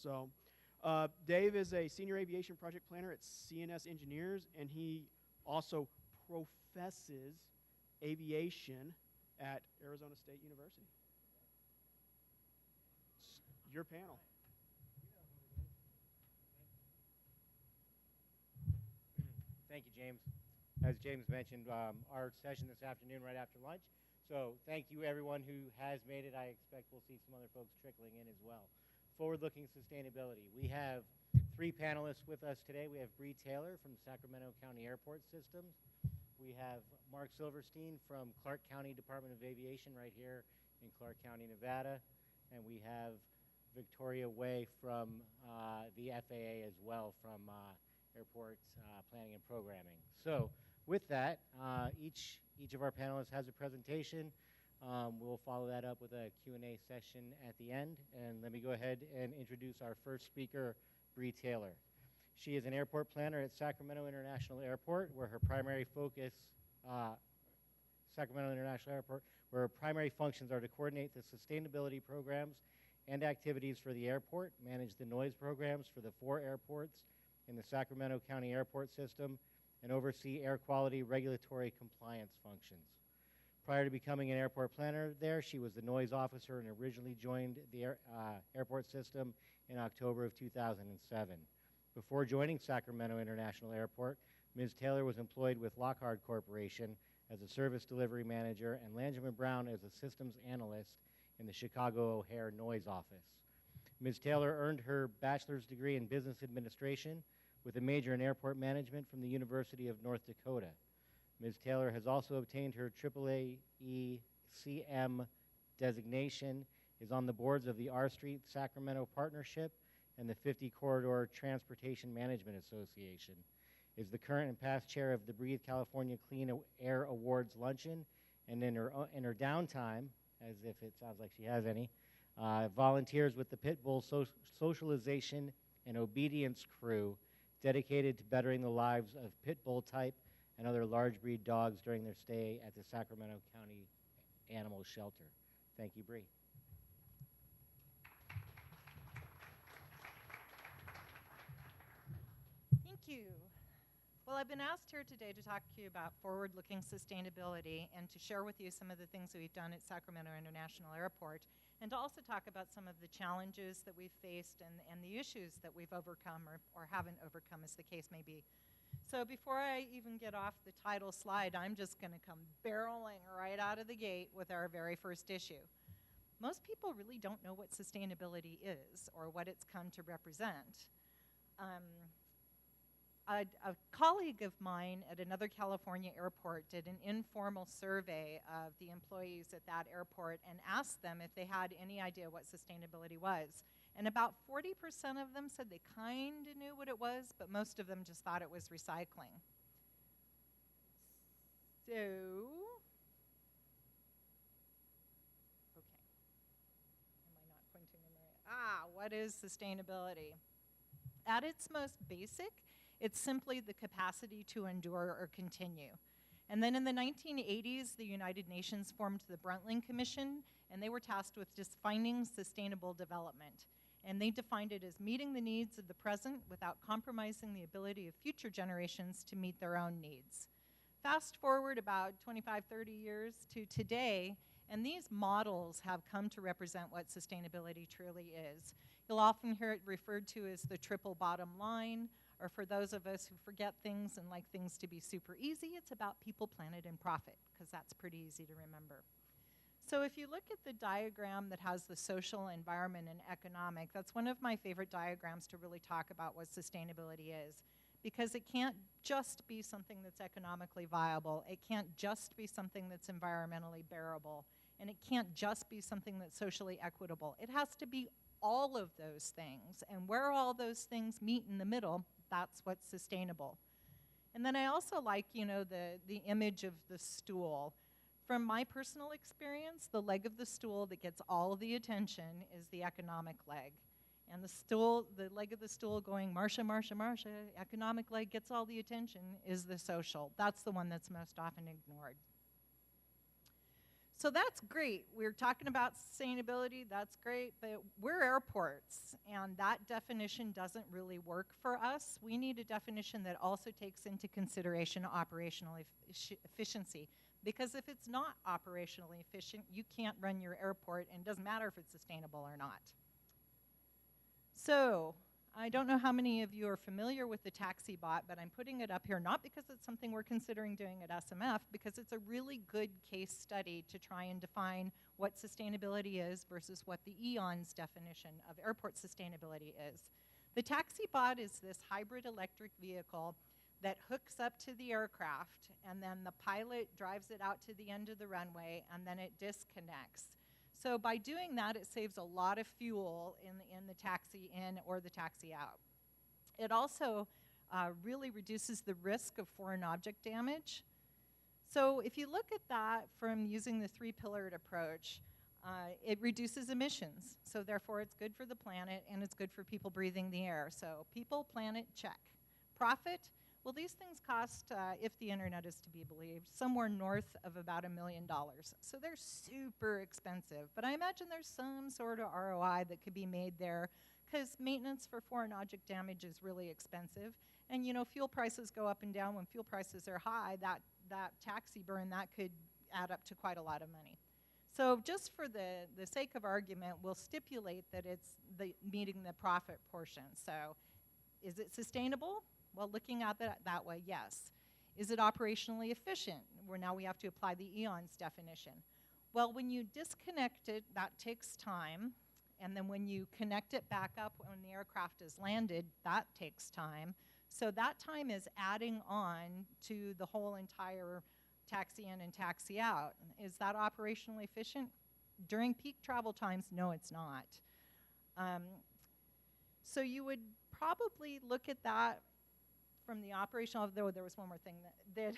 So Dave is a senior aviation project planner at CNS Engineers, and he also professes aviation at Arizona State University. Your panel. Thank you, James. As James mentioned, our session this afternoon right after lunch. So thank you, everyone who has made it. I expect we'll see some other folks trickling in as well. Forward-looking sustainability. We have 3 panelists with us today. We have Bree Taylor from Sacramento County Airport Systems. We have Marc Silverstein from Clark County Department of Aviation right here in Clark County, Nevada. And we have Victoria Way from the FAA as well, from Airport Planning and Programming. So with that, each of our panelists has a presentation. We'll follow that up with a Q&A session at the end. And let me go ahead and introduce our first speaker, Bree Taylor. She is an airport planner at Sacramento International Airport, where her primary focus, Sacramento International Airport, where her primary functions are to coordinate the sustainability programs and activities for the airport, manage the noise programs for the 4 airports in the Sacramento County Airport System, and oversee air quality regulatory compliance functions. Prior to becoming an airport planner there, she was the noise officer and originally joined the airport system in October of 2007. Before joining Sacramento International Airport, Ms. Taylor was employed with Lockhart Corporation as a service delivery manager and Langevin Brown as a systems analyst in the Chicago O'Hare Noise Office. Ms. Taylor earned her bachelor's degree in business administration with a major in airport management from the University of North Dakota. Ms. Taylor has also obtained her AAA CM designation, is on the boards of the R Street Sacramento Partnership and the 50 Corridor Transportation Management Association, is the current and past chair of the Breathe California Clean Air Awards Luncheon, and in her downtime, as if it sounds like she has any, volunteers with the Pitbull Socialization and Obedience Crew, dedicated to bettering the lives of pit bull type and other large breed dogs during their stay at the Sacramento County Animal Shelter. Thank you, Bree. Thank you. Well, I've been asked here today to talk to you about forward-looking sustainability and to share with you some of the things that we've done at Sacramento International Airport, and to also talk about some of the challenges that we've faced and the issues that we've overcome or haven't overcome, as the case may be. So before I even get off the title slide, I'm just going to come barreling right out of the gate with our very first issue. Most people really don't know what sustainability is or what it's come to represent. A colleague of mine at another California airport did an informal survey of the employees at that airport and asked them if they had any idea what sustainability was. And about 40% of them said they kind of knew what it was, but most of them just thought it was recycling. So, okay. Am I not pointing in the right? What is sustainability? At its most basic, it's simply the capacity to endure or continue. And then in the 1980s, the United Nations formed the Brundtland Commission, and they were tasked with defining sustainable development. And they defined it as meeting the needs of the present without compromising the ability of future generations to meet their own needs. Fast forward about 25, 30 years to today, and these models have come to represent what sustainability truly is. You'll often hear it referred to as the triple bottom line, or for those of us who forget things and like things to be super easy, it's about people, planet, and profit, because that's pretty easy to remember. So if you look at the diagram that has the social, environment, and economic, that's one of my favorite diagrams to really talk about what sustainability is, because it can't just be something that's economically viable, it can't just be something that's environmentally bearable, and it can't just be something that's socially equitable. It has to be all of those things, and where all those things meet in the middle, that's what's sustainable. And then I also like, the image of the stool. From my personal experience, the leg of the stool that gets all of the attention is the economic leg. And the leg of the stool going, Marcia, Marcia, Marcia, economic leg gets all the attention, is the social. That's the one that's most often ignored. So that's great. We're talking about sustainability, that's great, but we're airports, and that definition doesn't really work for us. We need a definition that also takes into consideration operational efficiency, because if it's not operationally efficient, you can't run your airport, and it doesn't matter if it's sustainable or not. So, I don't know how many of you are familiar with the taxi bot, but I'm putting it up here not because it's something we're considering doing at SMF, because it's a really good case study to try and define what sustainability is versus what the EON's definition of airport sustainability is. The taxi bot is this hybrid electric vehicle that hooks up to the aircraft, and then the pilot drives it out to the end of the runway, and then it disconnects. So by doing that, it saves a lot of fuel in the taxi in or the taxi out. It also really reduces the risk of foreign object damage. So if you look at that from using the three-pillared approach, it reduces emissions. So therefore, it's good for the planet, and it's good for people breathing the air. So people, planet, check. Profit? Well, these things cost, if the internet is to be believed, somewhere north of about $1 million. So they're super expensive. But I imagine there's some sort of ROI that could be made there, because maintenance for foreign object damage is really expensive. And you know, fuel prices go up and down. When fuel prices are high, that taxi burn, that could add up to quite a lot of money. So just for the sake of argument, we'll stipulate that it's meeting the profit portion. So is it sustainable? Well, looking at that way, yes. Is it operationally efficient? Where now we have to apply the EON's definition. Well, when you disconnect it, that takes time. And then when you connect it back up when the aircraft is landed, that takes time. So that time is adding on to the whole entire taxi in and taxi out. Is that operationally efficient? During peak travel times, no, it's not. So you would probably look at that from the operational, though there was one more thing that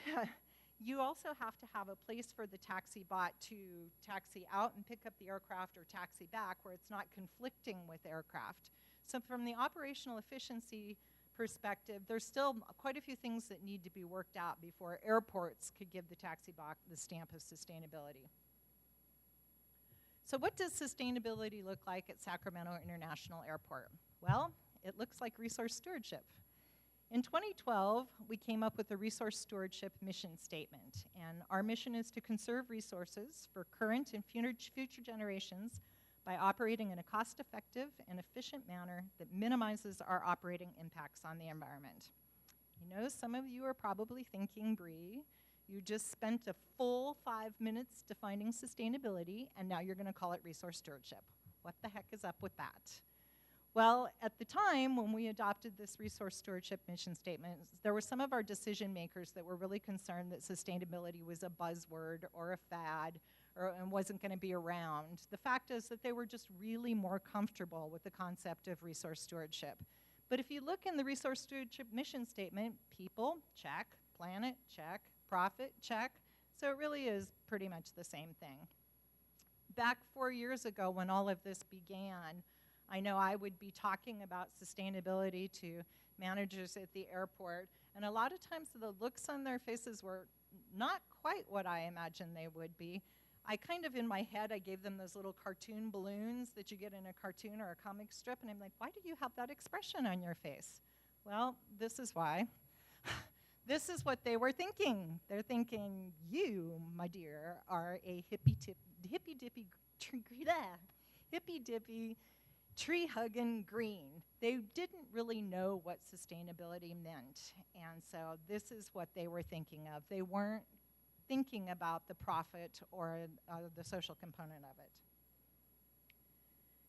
you also have to have a place for the taxi bot to taxi out and pick up the aircraft or taxi back where it's not conflicting with aircraft. So from the operational efficiency perspective, there's still quite a few things that need to be worked out before airports could give the taxi bot the stamp of sustainability. So what does sustainability look like at Sacramento International Airport? Well, it looks like resource stewardship. In 2012, we came up with a resource stewardship mission statement, and our mission is to conserve resources for current and future generations by operating in a cost-effective and efficient manner that minimizes our operating impacts on the environment. You know, some of you are probably thinking, Bree, you just spent a full 5 minutes defining sustainability, and now you're going to call it resource stewardship. What the heck is up with that? Well, at the time when we adopted this resource stewardship mission statement, there were some of our decision makers that were really concerned that sustainability was a buzzword or a fad and wasn't going to be around. The fact is that they were just really more comfortable with the concept of resource stewardship. But if you look in the resource stewardship mission statement, people, check, planet, check, profit, check. So it really is pretty much the same thing. Back 4 years ago when all of this began, I know I would be talking about sustainability to managers at the airport, and a lot of times the looks on their faces were not quite what I imagined they would be. I kind of, in my head, I gave them those little cartoon balloons that you get in a cartoon or a comic strip, and I'm like, why do you have that expression on your face? Well, this is why. This is what they were thinking. They're thinking, you, my dear, are a hippy-dippy tree-hugging green. They didn't really know what sustainability meant, and so this is what they were thinking of. They weren't thinking about the profit or the social component of it.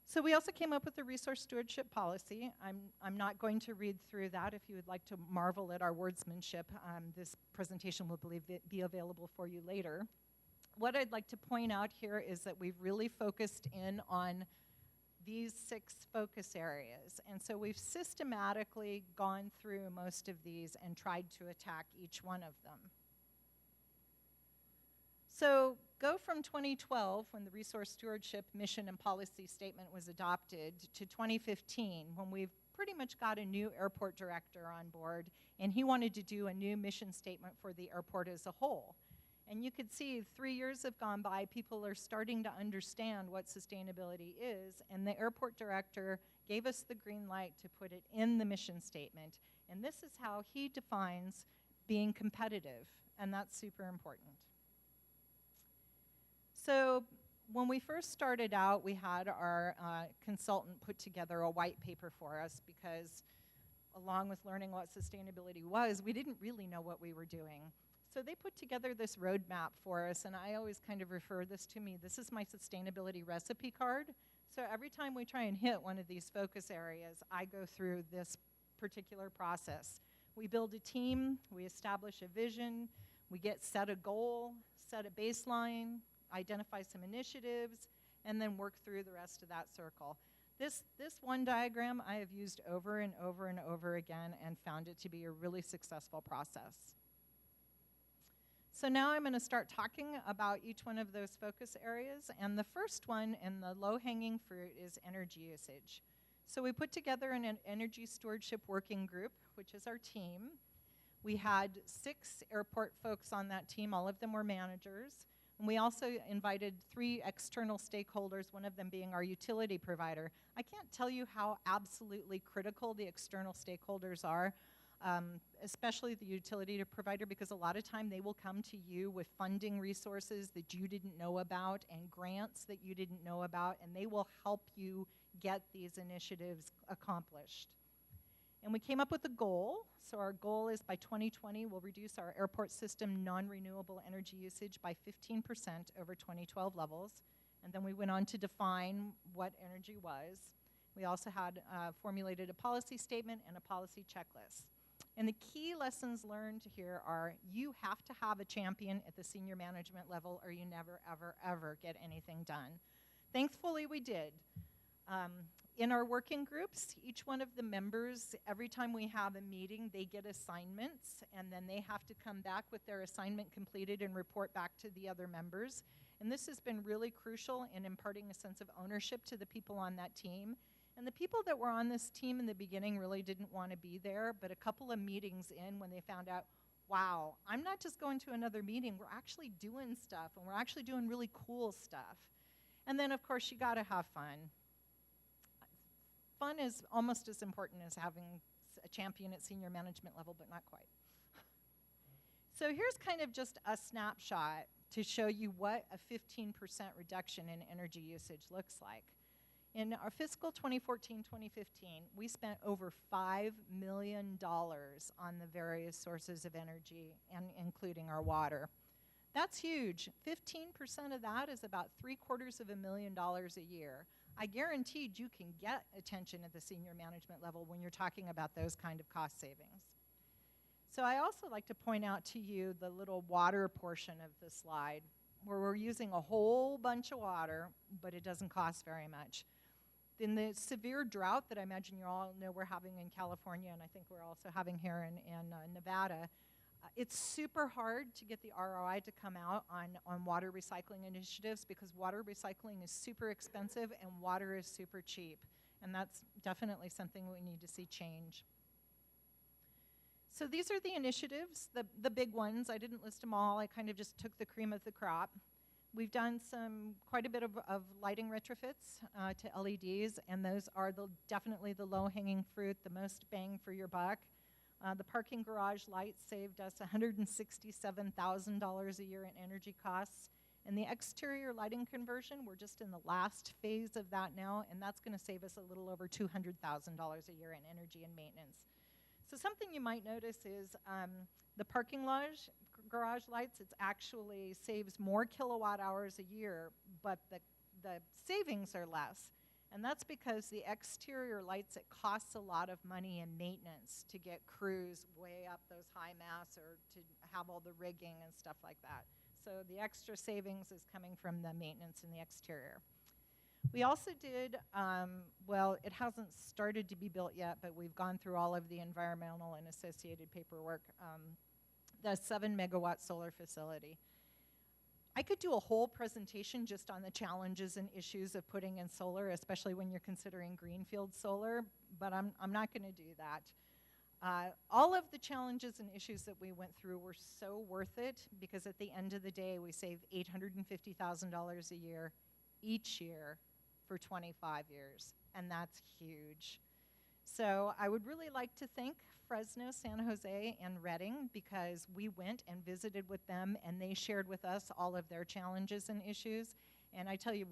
So we also came up with a resource stewardship policy. I'm not going to read through that. If you would like to marvel at our wordsmanship, this presentation will be available for you later. What I'd like to point out here is that we've really focused in on these 6 focus areas. And so we've systematically gone through most of these and tried to attack each one of them. So go from 2012, when the resource stewardship mission and policy statement was adopted, to 2015, when we've pretty much got a new airport director on board, and he wanted to do a new mission statement for the airport as a whole. And you could see 3 years have gone by, people are starting to understand what sustainability is, and the airport director gave us the green light to put it in the mission statement. And this is how he defines being competitive, and that's super important. So when we first started out, we had our consultant put together a white paper for us because along with learning what sustainability was, we didn't really know what we were doing. So they put together this roadmap for us, and I always kind of refer this to me. This is my sustainability recipe card. So every time we try and hit one of these focus areas, I go through this particular process. We build a team, we establish a vision, we set a goal, set a baseline, identify some initiatives, and then work through the rest of that circle. This one diagram I have used over and over and over again and found it to be a really successful process. So now I'm going to start talking about each one of those focus areas, and the first one and the low-hanging fruit is energy usage. So we put together an energy stewardship working group, which is our team. We had 6 airport folks on that team, all of them were managers, and we also invited 3 external stakeholders, one of them being our utility provider. I can't tell you how absolutely critical the external stakeholders are. Especially the utility provider, because a lot of time they will come to you with funding resources that you didn't know about and grants that you didn't know about, and they will help you get these initiatives accomplished. And we came up with a goal. So our goal is by 2020, we'll reduce our airport system non-renewable energy usage by 15% over 2012 levels. And then we went on to define what energy was. We also had formulated a policy statement and a policy checklist. And the key lessons learned here are you have to have a champion at the senior management level or you never, ever, ever get anything done. Thankfully, we did. In our working groups, each one of the members, every time we have a meeting, they get assignments, and then they have to come back with their assignment completed and report back to the other members. And this has been really crucial in imparting a sense of ownership to the people on that team. And the people that were on this team in the beginning really didn't want to be there, but a couple of meetings in when they found out, wow, I'm not just going to another meeting, we're actually doing stuff, and we're actually doing really cool stuff. And then, of course, you got to have fun. Fun is almost as important as having a champion at senior management level, but not quite. So here's kind of just a snapshot to show you what a 15% reduction in energy usage looks like. In our fiscal 2014-2015, we spent over $5 million on the various sources of energy, and including our water. That's huge. 15% of that is about $750,000 a year. I guaranteed you can get attention at the senior management level when you're talking about those kind of cost savings. So I also like to point out to you the little water portion of the slide, where we're using a whole bunch of water, but it doesn't cost very much. In the severe drought that I imagine you all know we're having in California, and I think we're also having here in Nevada, it's super hard to get the ROI to come out on water recycling initiatives because water recycling is super expensive and water is super cheap. And that's definitely something we need to see change. So these are the initiatives, the big ones. I didn't list them all. I kind of just took the cream of the crop. We've done quite a bit of lighting retrofits to LEDs, and those are definitely the low-hanging fruit, the most bang for your buck. The parking garage lights saved us $167,000 a year in energy costs. And the exterior lighting conversion, we're just in the last phase of that now, and that's going to save us a little over $200,000 a year in energy and maintenance. So something you might notice is the parking garage lights, it actually saves more kilowatt hours a year, but the savings are less. And that's because the exterior lights, it costs a lot of money in maintenance to get crews way up those high masts or to have all the rigging and stuff like that. So the extra savings is coming from the maintenance in the exterior. We also did, well, it hasn't started to be built yet, but we've gone through all of the environmental and associated paperwork, the 7-megawatt solar facility. I could do a whole presentation just on the challenges and issues of putting in solar, especially when you're considering greenfield solar, but I'm not going to do that. All of the challenges and issues that we went through were so worth it because at the end of the day, we saved $850,000 a year each year for 25 years, and that's huge. So I would really like to thank Fresno, San Jose, and Redding because we went and visited with them, and they shared with us all of their challenges and issues. And I tell you,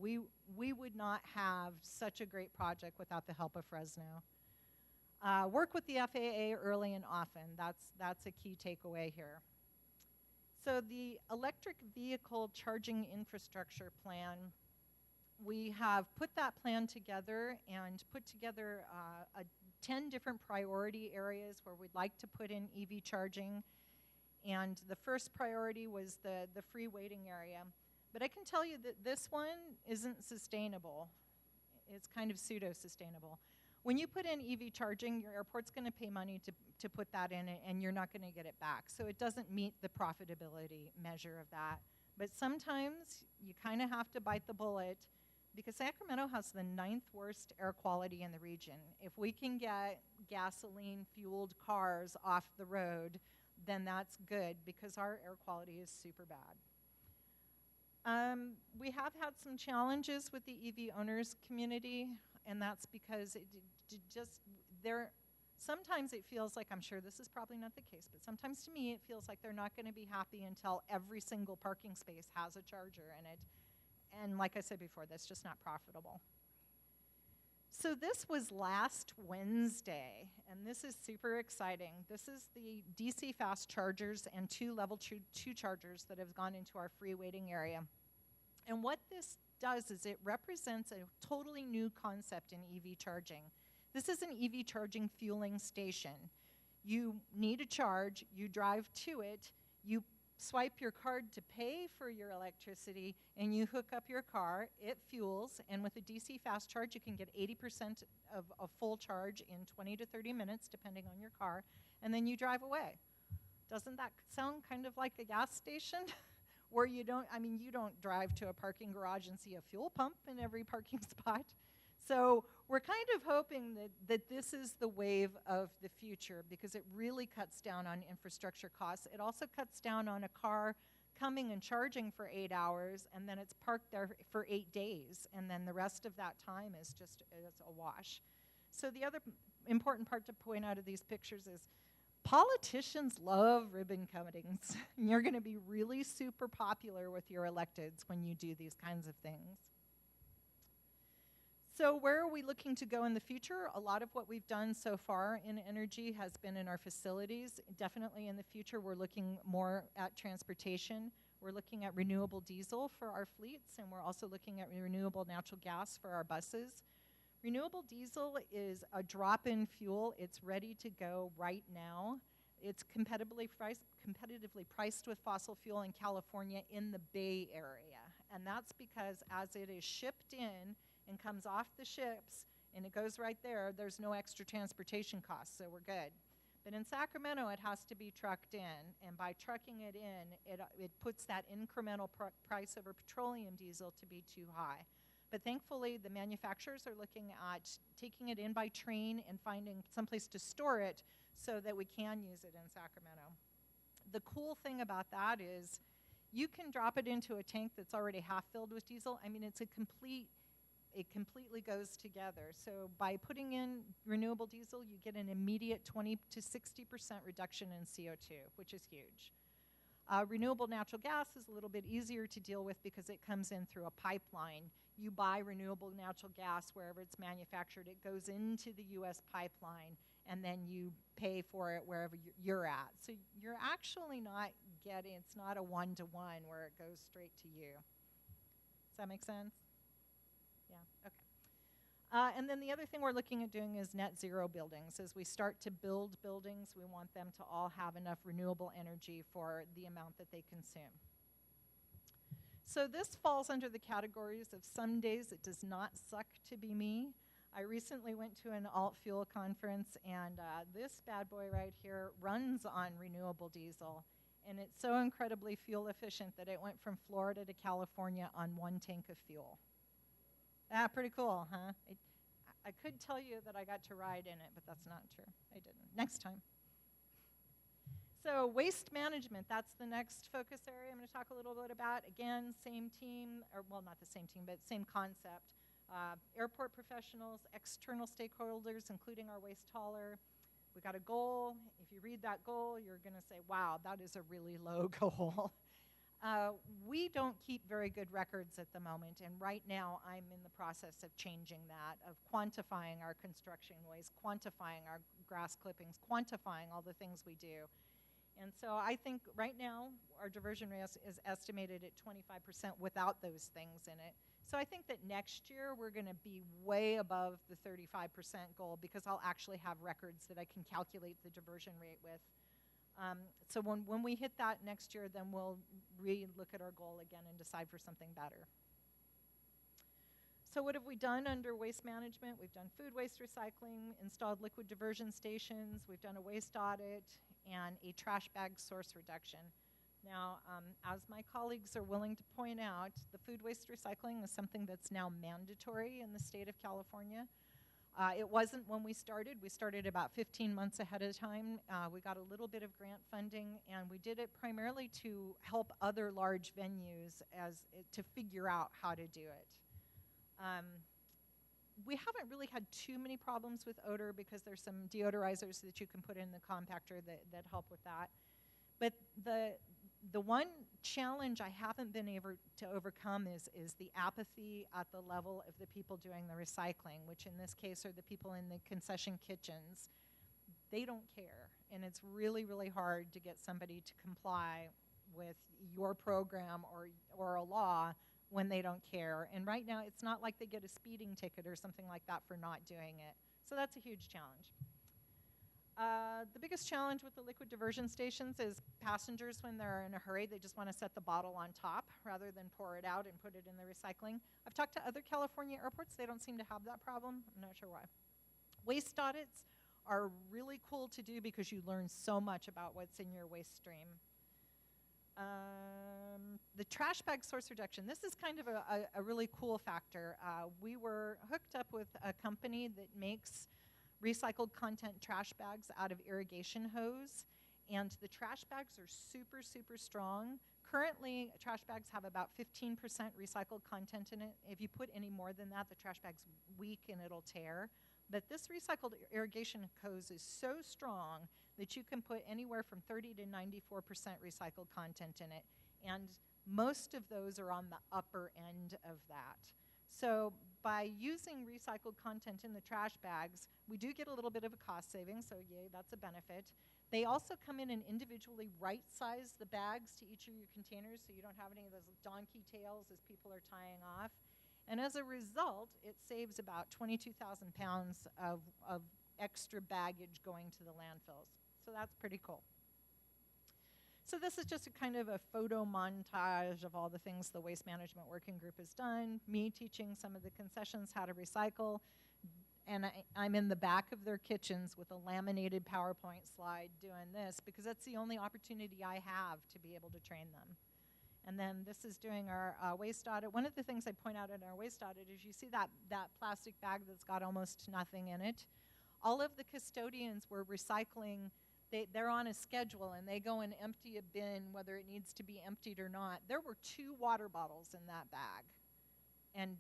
we would not have such a great project without the help of Fresno. Work with the FAA early and often. That's a key takeaway here. So the electric vehicle charging infrastructure plan, we have put that plan together and put together 10 different priority areas where we'd like to put in EV charging. And the first priority was the free waiting area. But I can tell you that this one isn't sustainable. It's kind of pseudo-sustainable. When you put in EV charging, your airport's going to pay money to put that in, and you're not going to get it back. So it doesn't meet the profitability measure of that. But sometimes you kind of have to bite the bullet because Sacramento has the 9th worst air quality in the region. If we can get gasoline-fueled cars off the road, then that's good because our air quality is super bad. We have had some challenges with the EV owners community, and that's because sometimes it feels like, I'm sure this is probably not the case, but sometimes to me it feels like they're not going to be happy until every single parking space has a charger in it. And like I said before, that's just not profitable. So this was last Wednesday, and this is super exciting. This is the DC fast chargers and 2 level 2 chargers that have gone into our free waiting area. And what this does is it represents a totally new concept in EV charging. This is an EV charging fueling station. You need a charge, you drive to it, you swipe your card to pay for your electricity, and you hook up your car, it fuels, and with a DC fast charge, you can get 80% of a full charge in 20 to 30 minutes, depending on your car, and then you drive away. Doesn't that sound kind of like a gas station? Where you don't drive to a parking garage and see a fuel pump in every parking spot. So we're kind of hoping that this is the wave of the future because it really cuts down on infrastructure costs. It also cuts down on a car coming and charging for 8 hours, and then it's parked there for 8 days, and then the rest of that time is just a wash. So the other important part to point out of these pictures is politicians love ribbon cuttings. You're going to be really super popular with your electeds when you do these kinds of things. So where are we looking to go in the future? A lot of what we've done so far in energy has been in our facilities. Definitely in the future, we're looking more at transportation. We're looking at renewable diesel for our fleets, and we're also looking at renewable natural gas for our buses. Renewable diesel is a drop-in fuel. It's ready to go right now. It's competitively priced with fossil fuel in California in the Bay Area. And that's because as it is shipped in and comes off the ships and it goes right there, there's no extra transportation costs, so we're good. But in Sacramento, it has to be trucked in. And by trucking it in, it puts that incremental price over petroleum diesel to be too high. But thankfully, the manufacturers are looking at taking it in by train and finding someplace to store it so that we can use it in Sacramento. The cool thing about that is you can drop it into a tank that's already half filled with diesel. I mean, it completely goes together. So by putting in renewable diesel, you get an immediate 20 to 60% reduction in CO2, which is huge. Renewable natural gas is a little bit easier to deal with because it comes in through a pipeline. You buy renewable natural gas wherever it's manufactured. It goes into the U.S. pipeline, and then you pay for it wherever you're at. So you're actually not getting, it's not a one-to-one where it goes straight to you. Does that make sense? Yeah, okay. And then the other thing we're looking at doing is net zero buildings. As we start to build buildings, we want them to all have enough renewable energy for the amount that they consume. So this falls under the categories of some days it does not suck to be me. I recently went to an alt-fuel conference, and this bad boy right here runs on renewable diesel. And it's so incredibly fuel efficient that it went from Florida to California on 1 tank of fuel. Pretty cool, huh? I could tell you that I got to ride in it, but that's not true. I didn't. Next time. So waste management, that's the next focus area I'm going to talk a little bit about. Again, same team, or well, not the same team, but same concept. Airport professionals, external stakeholders, including our waste hauler. We got a goal. If you read that goal, you're going to say, wow, that is a really low goal. We don't keep very good records at the moment, and right now I'm in the process of changing that, of quantifying our construction waste, quantifying our grass clippings, quantifying all the things we do. And so I think right now our diversion rate is estimated at 25% without those things in it. So I think that next year we're going to be way above the 35% goal because I'll actually have records that I can calculate the diversion rate with. So when we hit that next year, then we'll re-look at our goal again and decide for something better. So what have we done under waste management? We've done food waste recycling, installed liquid diversion stations, we've done a waste audit, and a trash bag source reduction. Now, as my colleagues are willing to point out, the food waste recycling is something that's now mandatory in the state of California. It wasn't when we started. We started about 15 months ahead of time. We got a little bit of grant funding, and we did it primarily to help other large venues to figure out how to do it. We haven't really had too many problems with odor because there's some deodorizers that you can put in the compactor that help with that. But the one challenge I haven't been able to overcome is the apathy at the level of the people doing the recycling, which in this case are the people in the concession kitchens. They don't care, and it's really, really hard to get somebody to comply with your program or a law when they don't care. And right now, it's not like they get a speeding ticket or something like that for not doing it. So that's a huge challenge. The biggest challenge with the liquid diversion stations is passengers, when they're in a hurry, they just want to set the bottle on top rather than pour it out and put it in the recycling. I've talked to other California airports. They don't seem to have that problem. I'm not sure why. Waste audits are really cool to do because you learn so much about what's in your waste stream. The trash bag source reduction. This is kind of a really cool factor. We were hooked up with a company that makes recycled content trash bags out of irrigation hose, and the trash bags are super, super strong. Currently, trash bags have about 15% recycled content in it. If you put any more than that, the trash bag's weak and it'll tear. But this recycled irrigation hose is so strong that you can put anywhere from 30 to 94% recycled content in it. And most of those are on the upper end of that. So by using recycled content in the trash bags, we do get a little bit of a cost saving, so yay, that's a benefit. They also come in and individually right-size the bags to each of your containers so you don't have any of those donkey tails as people are tying off. And as a result, it saves about 22,000 pounds of extra baggage going to the landfills. So that's pretty cool. So this is just a kind of a photo montage of all the things the Waste Management Working Group has done, me teaching some of the concessions how to recycle, and I'm in the back of their kitchens with a laminated PowerPoint slide doing this because that's the only opportunity I have to be able to train them. And then this is doing our waste audit. One of the things I point out in our waste audit is you see that plastic bag that's got almost nothing in it. All of the custodians were recycling. They're on a schedule, and they go and empty a bin, whether it needs to be emptied or not. There were 2 water bottles in that bag. And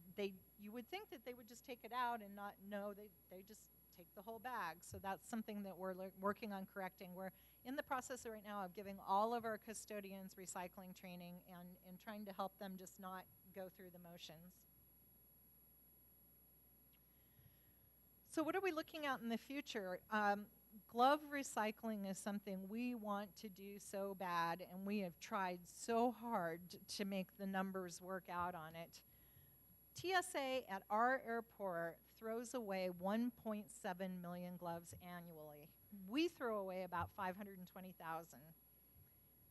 you would think that they would just take it out and not know. They just take the whole bag. So that's something that we're working on correcting. We're in the process right now of giving all of our custodians recycling training and trying to help them just not go through the motions. So what are we looking at in the future? Glove recycling is something we want to do so bad, and we have tried so hard to make the numbers work out on it. TSA at our airport throws away 1.7 million gloves annually. We throw away about 520,000.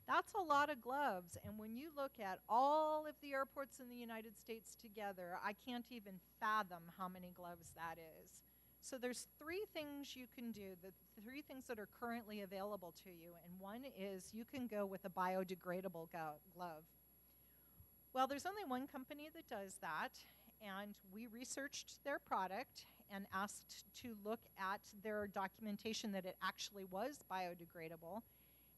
That's a lot of gloves, and when you look at all of the airports in the United States together, I can't even fathom how many gloves that is. So there's 3 things you can do, the 3 things that are currently available to you, and one is you can go with a biodegradable glove. Well, there's only one company that does that, and we researched their product and asked to look at their documentation that it actually was biodegradable,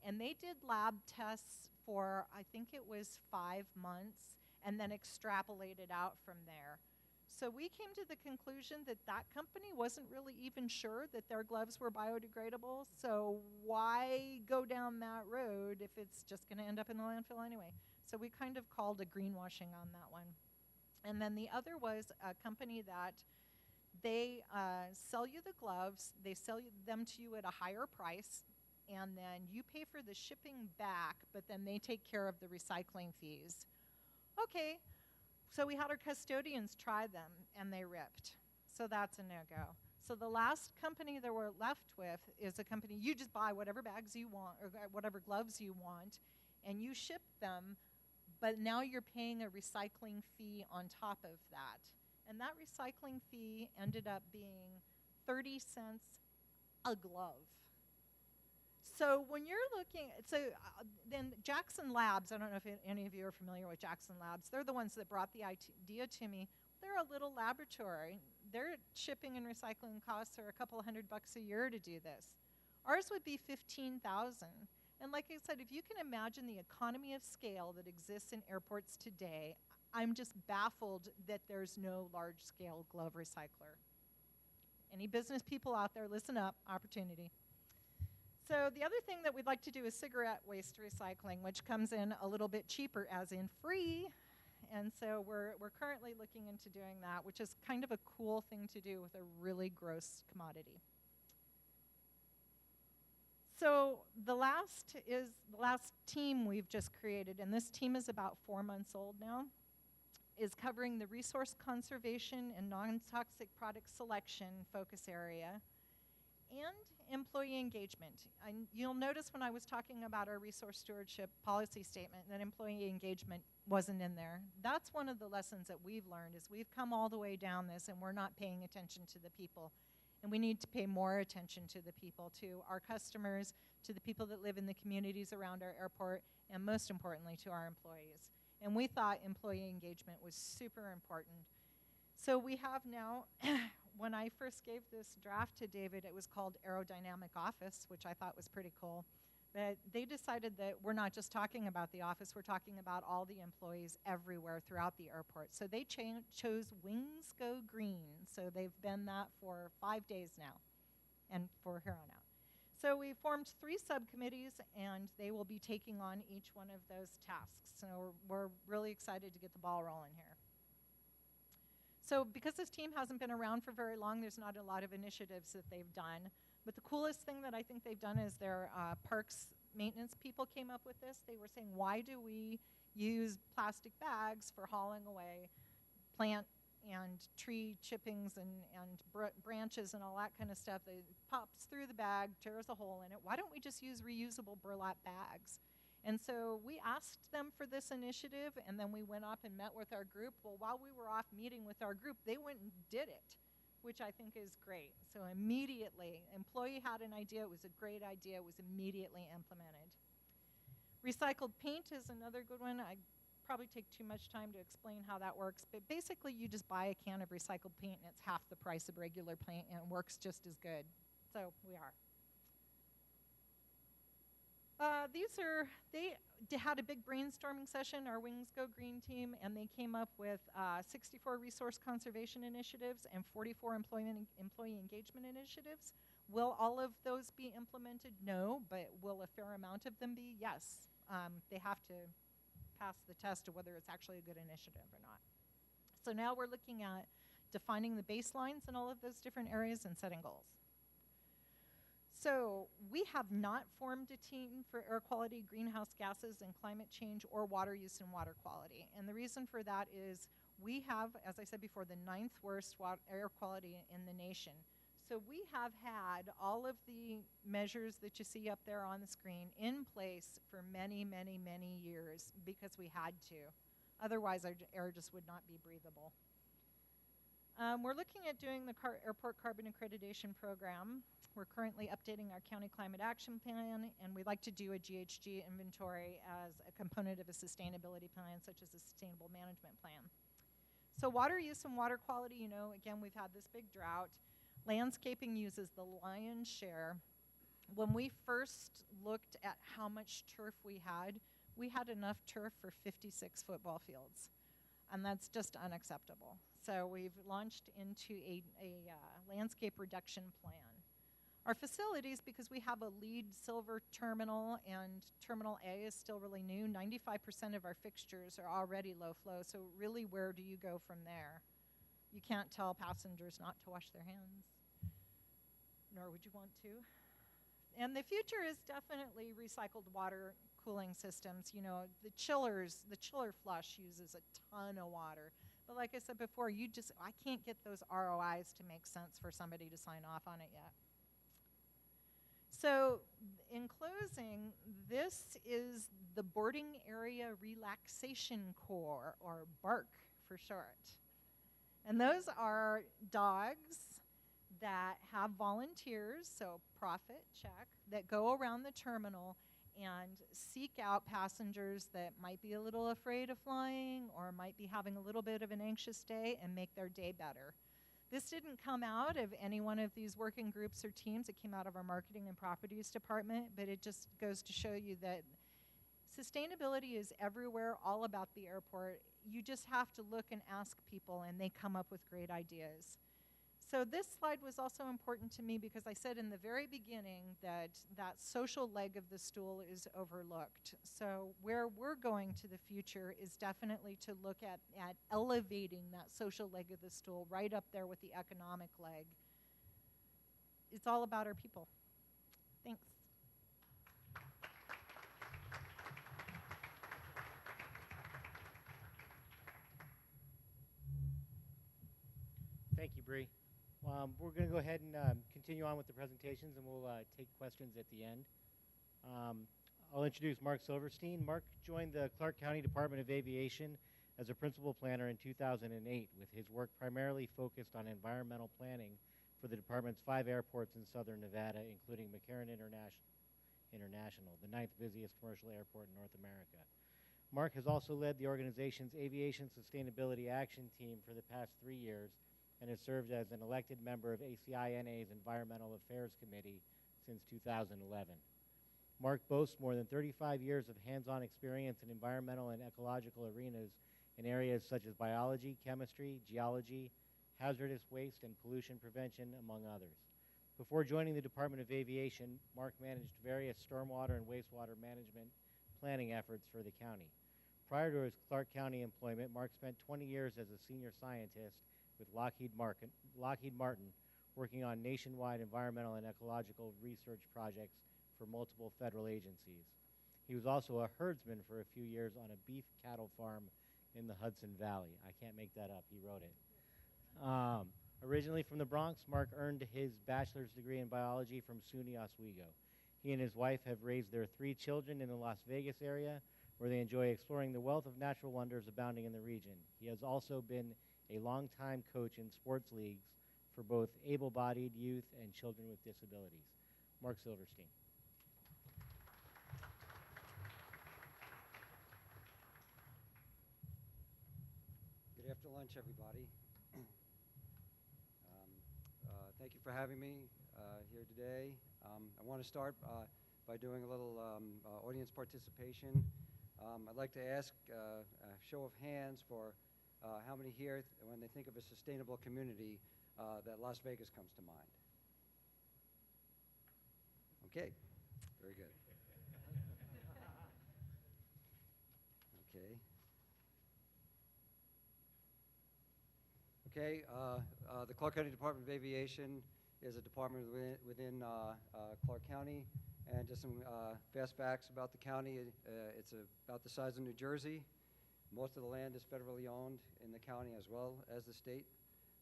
And they did lab tests for, I think it was 5 months, and then extrapolated out from there. So we came to the conclusion that that company wasn't really even sure that their gloves were biodegradable, so why go down that road if it's just going to end up in the landfill anyway? So we kind of called a greenwashing on that one. And then the other was a company that they sell you the gloves, they sell them to you at a higher price, and then you pay for the shipping back, but then they take care of the recycling fees. Okay, so we had our custodians try them, and they ripped. So that's a no-go. So the last company that we're left with is a company, you just buy whatever bags you want, or whatever gloves you want, and you ship them, but now you're paying a recycling fee on top of that. And that recycling fee ended up being 30 cents a glove. So when you're looking, then Jackson Labs, I don't know if any of you are familiar with Jackson Labs, they're the ones that brought the idea to me. They're a little laboratory. Their shipping and recycling costs are a couple $100 a year to do this. Ours would be $15,000. And like I said, if you can imagine the economy of scale that exists in airports today, I'm just baffled that there's no large-scale glove recycler. Any business people out there, listen up, opportunity. So the other thing that we'd like to do is cigarette waste recycling, which comes in a little bit cheaper, as in free. And so we're currently looking into doing that, which is kind of a cool thing to do with a really gross commodity. So the last team we've just created, and this team is about 4 months old now, is covering the resource conservation and non-toxic product selection focus area and employee engagement. You'll notice when I was talking about our resource stewardship policy statement that employee engagement wasn't in there. That's one of the lessons that we've learned is we've come all the way down this and we're not paying attention to the people. And we need to pay more attention to the people, to our customers, to the people that live in the communities around our airport, and most importantly, to our employees. And we thought employee engagement was super important. So we have now, when I first gave this draft to David, it was called Aerodynamic Office, which I thought was pretty cool. But they decided that we're not just talking about the office, we're talking about all the employees everywhere throughout the airport. So they chose Wings Go Green. So they've been that for 5 days now and for here on out. So we formed 3 subcommittees, and they will be taking on each one of those tasks. So we're really excited to get the ball rolling here. So because this team hasn't been around for very long, there's not a lot of initiatives that they've done. But the coolest thing that I think they've done is their parks maintenance people came up with this. They were saying, why do we use plastic bags for hauling away plant and tree chippings and branches and all that kind of stuff? It pops through the bag, tears a hole in it. Why don't we just use reusable burlap bags? And so we asked them for this initiative, and then we went up and met with our group. Well, while we were off meeting with our group, they went and did it, which I think is great. So immediately, employee had an idea, it was a great idea, it was immediately implemented. Recycled paint is another good one. I probably take too much time to explain how that works, but basically you just buy a can of recycled paint and it's half the price of regular paint and it works just as good. So we are. They had a big brainstorming session, our Wings Go Green team, and they came up with 64 resource conservation initiatives and 44 employee engagement initiatives. Will all of those be implemented? No, but will a fair amount of them be? Yes. They have to pass the test of whether it's actually a good initiative or not. So now we're looking at defining the baselines in all of those different areas and setting goals. So we have not formed a team for air quality, greenhouse gases, and climate change, or water use and water quality. And the reason for that is we have, as I said before, the 9th worst air quality in the nation. So we have had all of the measures that you see up there on the screen in place for many, many, many years because we had to. Otherwise, our air just would not be breathable. We're looking at doing the airport carbon accreditation program. We're currently updating our county climate action plan, and we'd like to do a GHG inventory as a component of a sustainability plan, such as a sustainable management plan. So water use and water quality, again, we've had this big drought. Landscaping uses the lion's share. When we first looked at how much turf we had enough turf for 56 football fields. And that's just unacceptable. So we've launched into a landscape reduction plan. Our facilities, because we have a LEED silver terminal and Terminal A is still really new, 95% of our fixtures are already low flow. So really, where do you go from there? You can't tell passengers not to wash their hands, nor would you want to. And the future is definitely recycled water cooling systems. You know, the chiller flush uses a ton of water. But like I said before, I can't get those ROIs to make sense for somebody to sign off on it yet. So in closing, this is the Boarding Area Relaxation Corps, or BARC for short. And those are dogs that have volunteers, so profit check, that go around the terminal and seek out passengers that might be a little afraid of flying or might be having a little bit of an anxious day and make their day better. This didn't come out of any one of these working groups or teams. It came out of our marketing and properties department, but it just goes to show you that sustainability is everywhere, all about the airport. You just have to look and ask people, and they come up with great ideas. So this slide was also important to me because I said in the very beginning that that social leg of the stool is overlooked. So where we're going to the future is definitely to look at elevating that social leg of the stool right up there with the economic leg. It's all about our people. Thanks. Thank you, Bree. We're going to go ahead and continue on with the presentations, and we'll take questions at the end. I'll introduce Marc Silverstein. Marc joined the Clark County Department of Aviation as a principal planner in 2008, with his work primarily focused on environmental planning for the department's 5 airports in southern Nevada, including McCarran International, the 9th busiest commercial airport in North America. Marc has also led the organization's Aviation Sustainability Action Team for the past 3 years, and has served as an elected member of ACINA's Environmental Affairs Committee since 2011. Marc boasts more than 35 years of hands-on experience in environmental and ecological arenas in areas such as biology, chemistry, geology, hazardous waste, and pollution prevention, among others. Before joining the Department of Aviation, Marc managed various stormwater and wastewater management planning efforts for the county. Prior to his Clark County employment, Marc spent 20 years as a senior scientist with Lockheed Martin, working on nationwide environmental and ecological research projects for multiple federal agencies. He was also a herdsman for a few years on a beef cattle farm in the Hudson Valley. I can't make that up, he wrote it. Originally from the Bronx, Marc earned his bachelor's degree in biology from SUNY Oswego. He and his wife have raised their 3 children in the Las Vegas area, where they enjoy exploring the wealth of natural wonders abounding in the region. He has also been a longtime coach in sports leagues for both able-bodied youth and children with disabilities. Marc Silverstein. Good after lunch, everybody. Thank you for having me here today. I want to start by doing a little audience participation. I'd like to ask a show of hands for how many here, when they think of a sustainable community, that Las Vegas comes to mind? Okay, very good. Okay, the Clark County Department of Aviation is a department within Clark County. And just some fast facts about the county. It's about the size of New Jersey. Most of the land is federally owned in the county as well as the state.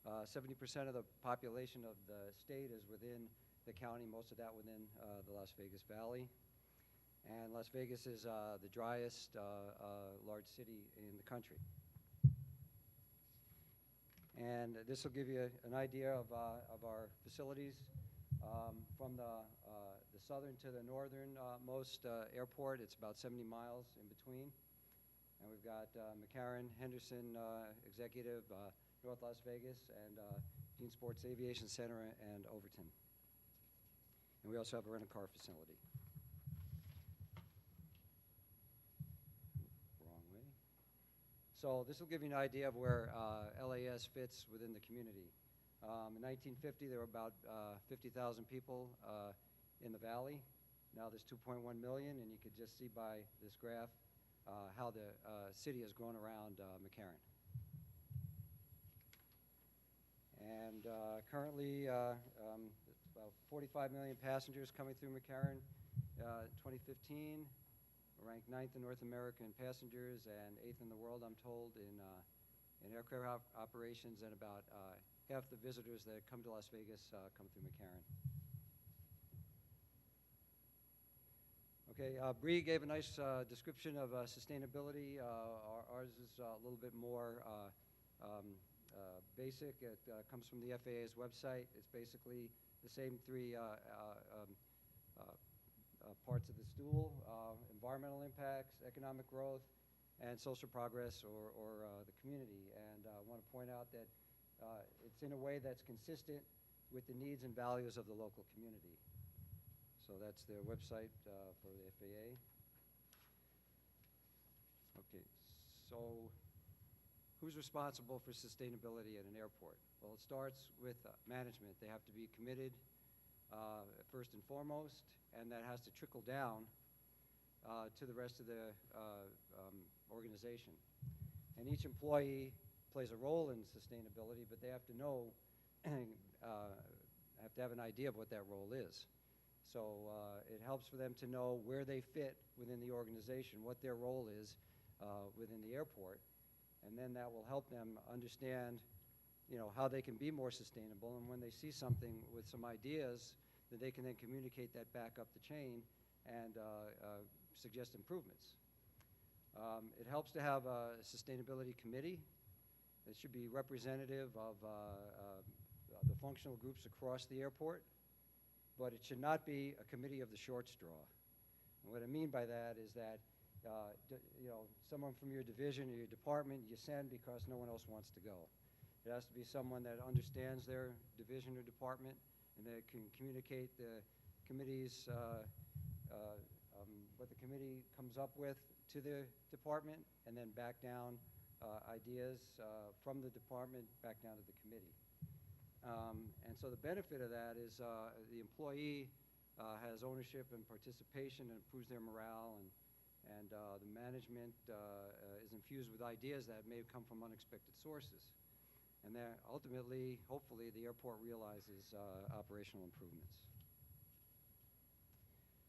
70% of the population of the state is within the county, most of that within the Las Vegas Valley. And Las Vegas is the driest large city in the country. And this will give you an idea of our facilities. From the southern to the northernmost airport, it's about 70 miles in between. And we've got McCarran, Henderson Executive, North Las Vegas, and Dean Sports Aviation Center, and Overton. And we also have a rent-a-car facility. Wrong way. So this will give you an idea of where LAS fits within the community. In 1950, there were about 50,000 people in the valley. Now there's 2.1 million, and you could just see by this graph how the city has grown around McCarran. And currently, about 45 million passengers coming through McCarran. 2015, ranked 9th in North America in passengers and 8th in the world, I'm told, in aircraft operations, and about half the visitors that come to Las Vegas come through McCarran. Okay, Bree gave a nice description of sustainability. Ours is a little bit more basic. It comes from the FAA's website. It's basically the same three parts of the stool: environmental impacts, economic growth, and social progress or the community. And I want to point out that it's in a way that's consistent with the needs and values of the local community. So that's their website for the FAA. Okay, so who's responsible for sustainability at an airport? Well, it starts with management. They have to be committed first and foremost, and that has to trickle down to the rest of the organization. And each employee plays a role in sustainability, but they have to know, have to have an idea of what that role is. So it helps for them to know where they fit within the organization, what their role is within the airport, and then that will help them understand, how they can be more sustainable. And when they see something with some ideas, that they can then communicate that back up the chain and suggest improvements. It helps to have a sustainability committee that should be representative of the functional groups across the airport, but it should not be a committee of the short straw. And what I mean by that is that someone from your division or your department you send because no one else wants to go. It has to be someone that understands their division or department and that can communicate the committee's what the committee comes up with to the department, and then back down ideas from the department back down to the committee. And so the benefit of that is the employee has ownership and participation and improves their morale, and the management is infused with ideas that may come from unexpected sources. And then ultimately, hopefully, the airport realizes operational improvements.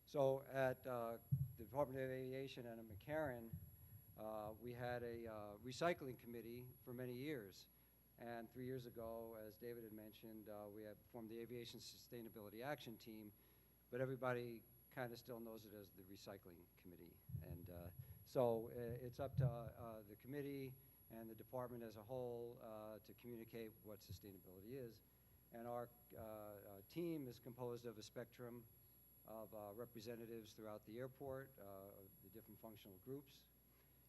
So at the Department of Aviation and at McCarran, we had a recycling committee for many years. And 3 years ago, as David had mentioned, we had formed the Aviation Sustainability Action Team, but everybody kind of still knows it as the Recycling Committee. And so it's up to the committee and the department as a whole to communicate what sustainability is. And our team is composed of a spectrum of representatives throughout the airport, the different functional groups.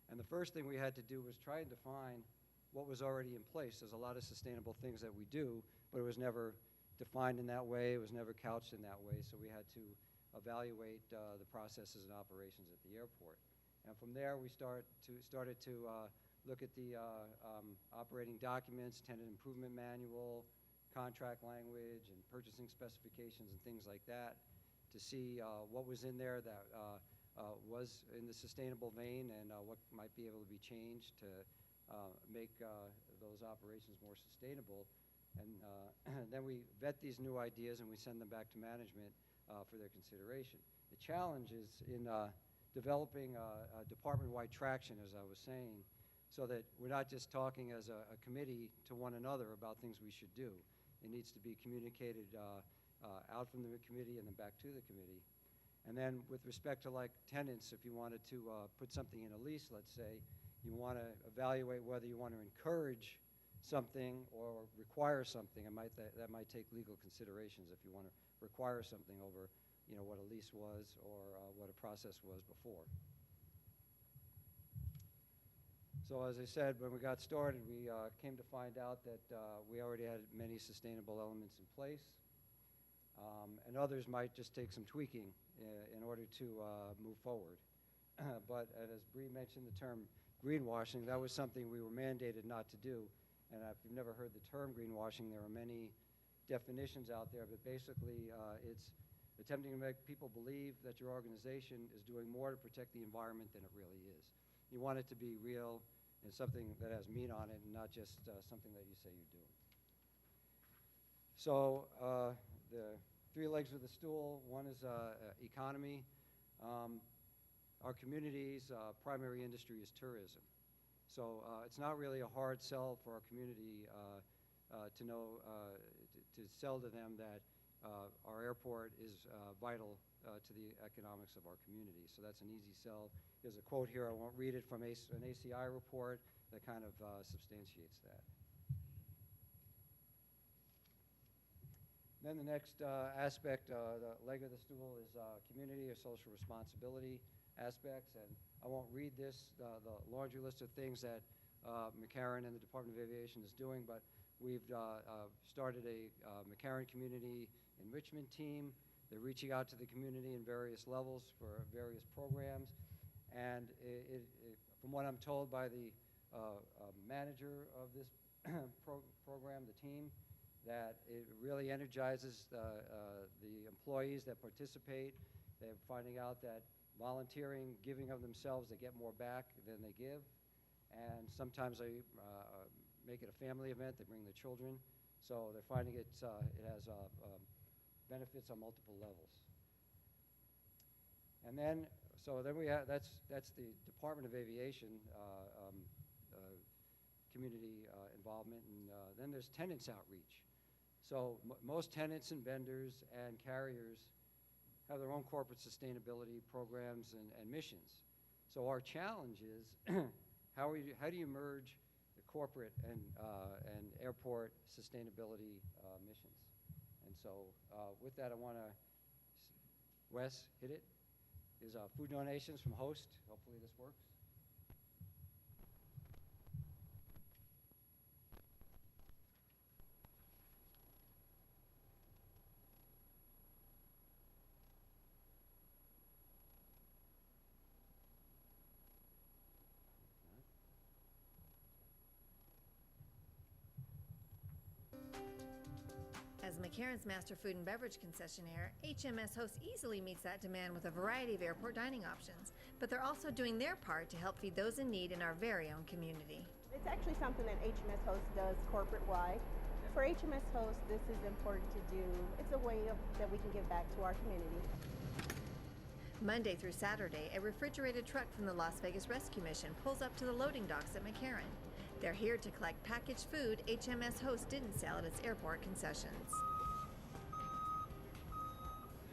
And the first thing we had to do was try and define what was already in place. There's a lot of sustainable things that we do, but it was never defined in that way. It was never couched in that way. So we had to evaluate the processes and operations at the airport. And from there, we started to look at the operating documents, tenant improvement manual, contract language, and purchasing specifications and things like that to see what was in there that was in the sustainable vein and what might be able to be changed to make those operations more sustainable. And then we vet these new ideas and we send them back to management for their consideration. The challenge is in developing a department-wide traction, as I was saying, so that we're not just talking as a committee to one another about things we should do. It needs to be communicated out from the committee and then back to the committee. And then with respect to like tenants, if you wanted to put something in a lease, let's say, you want to evaluate whether you want to encourage something or require something. That might take legal considerations if you want to require something over what a lease was or what a process was before. So as I said, when we got started, we came to find out that we already had many sustainable elements in place. And others might just take some tweaking in order to move forward. But as Bree mentioned the term greenwashing, that was something we were mandated not to do. And if you've never heard the term greenwashing, there are many definitions out there, but basically it's attempting to make people believe that your organization is doing more to protect the environment than it really is. You want it to be real and something that has meat on it and not just something that you say you're doing. So the three legs of the stool, one is economy. Our community's primary industry is tourism. So it's not really a hard sell for our community to know, to sell to them that our airport is vital to the economics of our community. So that's an easy sell. There's a quote here, I won't read it, from an ACI report that kind of substantiates that. Then the next aspect, the leg of the stool, is community or social responsibility aspects. And I won't read this, the laundry list of things that McCarran and the Department of Aviation is doing, but we've started a McCarran Community Enrichment Team. They're reaching out to the community in various levels for various programs. And from what I'm told by the manager of this program, the team, that it really energizes the employees that participate. They're finding out that volunteering, giving of themselves, they get more back than they give. And sometimes they make it a family event. They bring their children. So they're finding it has benefits on multiple levels. And then, so then we have, that's the Department of Aviation community involvement. And then there's Tenants Outreach. So most tenants and vendors and carriers have their own corporate sustainability programs and missions. So our challenge is how do you merge the corporate and airport sustainability missions? And so with that, I want to, Wes, hit it. Is food donations from host. Hopefully this works. As McCarran's master food and beverage concessionaire, HMS Host easily meets that demand with a variety of airport dining options, but they're also doing their part to help feed those in need in our very own community. It's actually something that HMS Host does corporate-wide. For HMS Host, this is important to do. It's a way that we can give back to our community. Monday through Saturday, a refrigerated truck from the Las Vegas Rescue Mission pulls up to the loading docks at McCarran. They're here to collect packaged food HMS Host didn't sell at its airport concessions.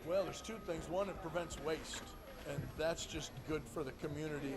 Well, there's two things. One, it prevents waste, and that's just good for the community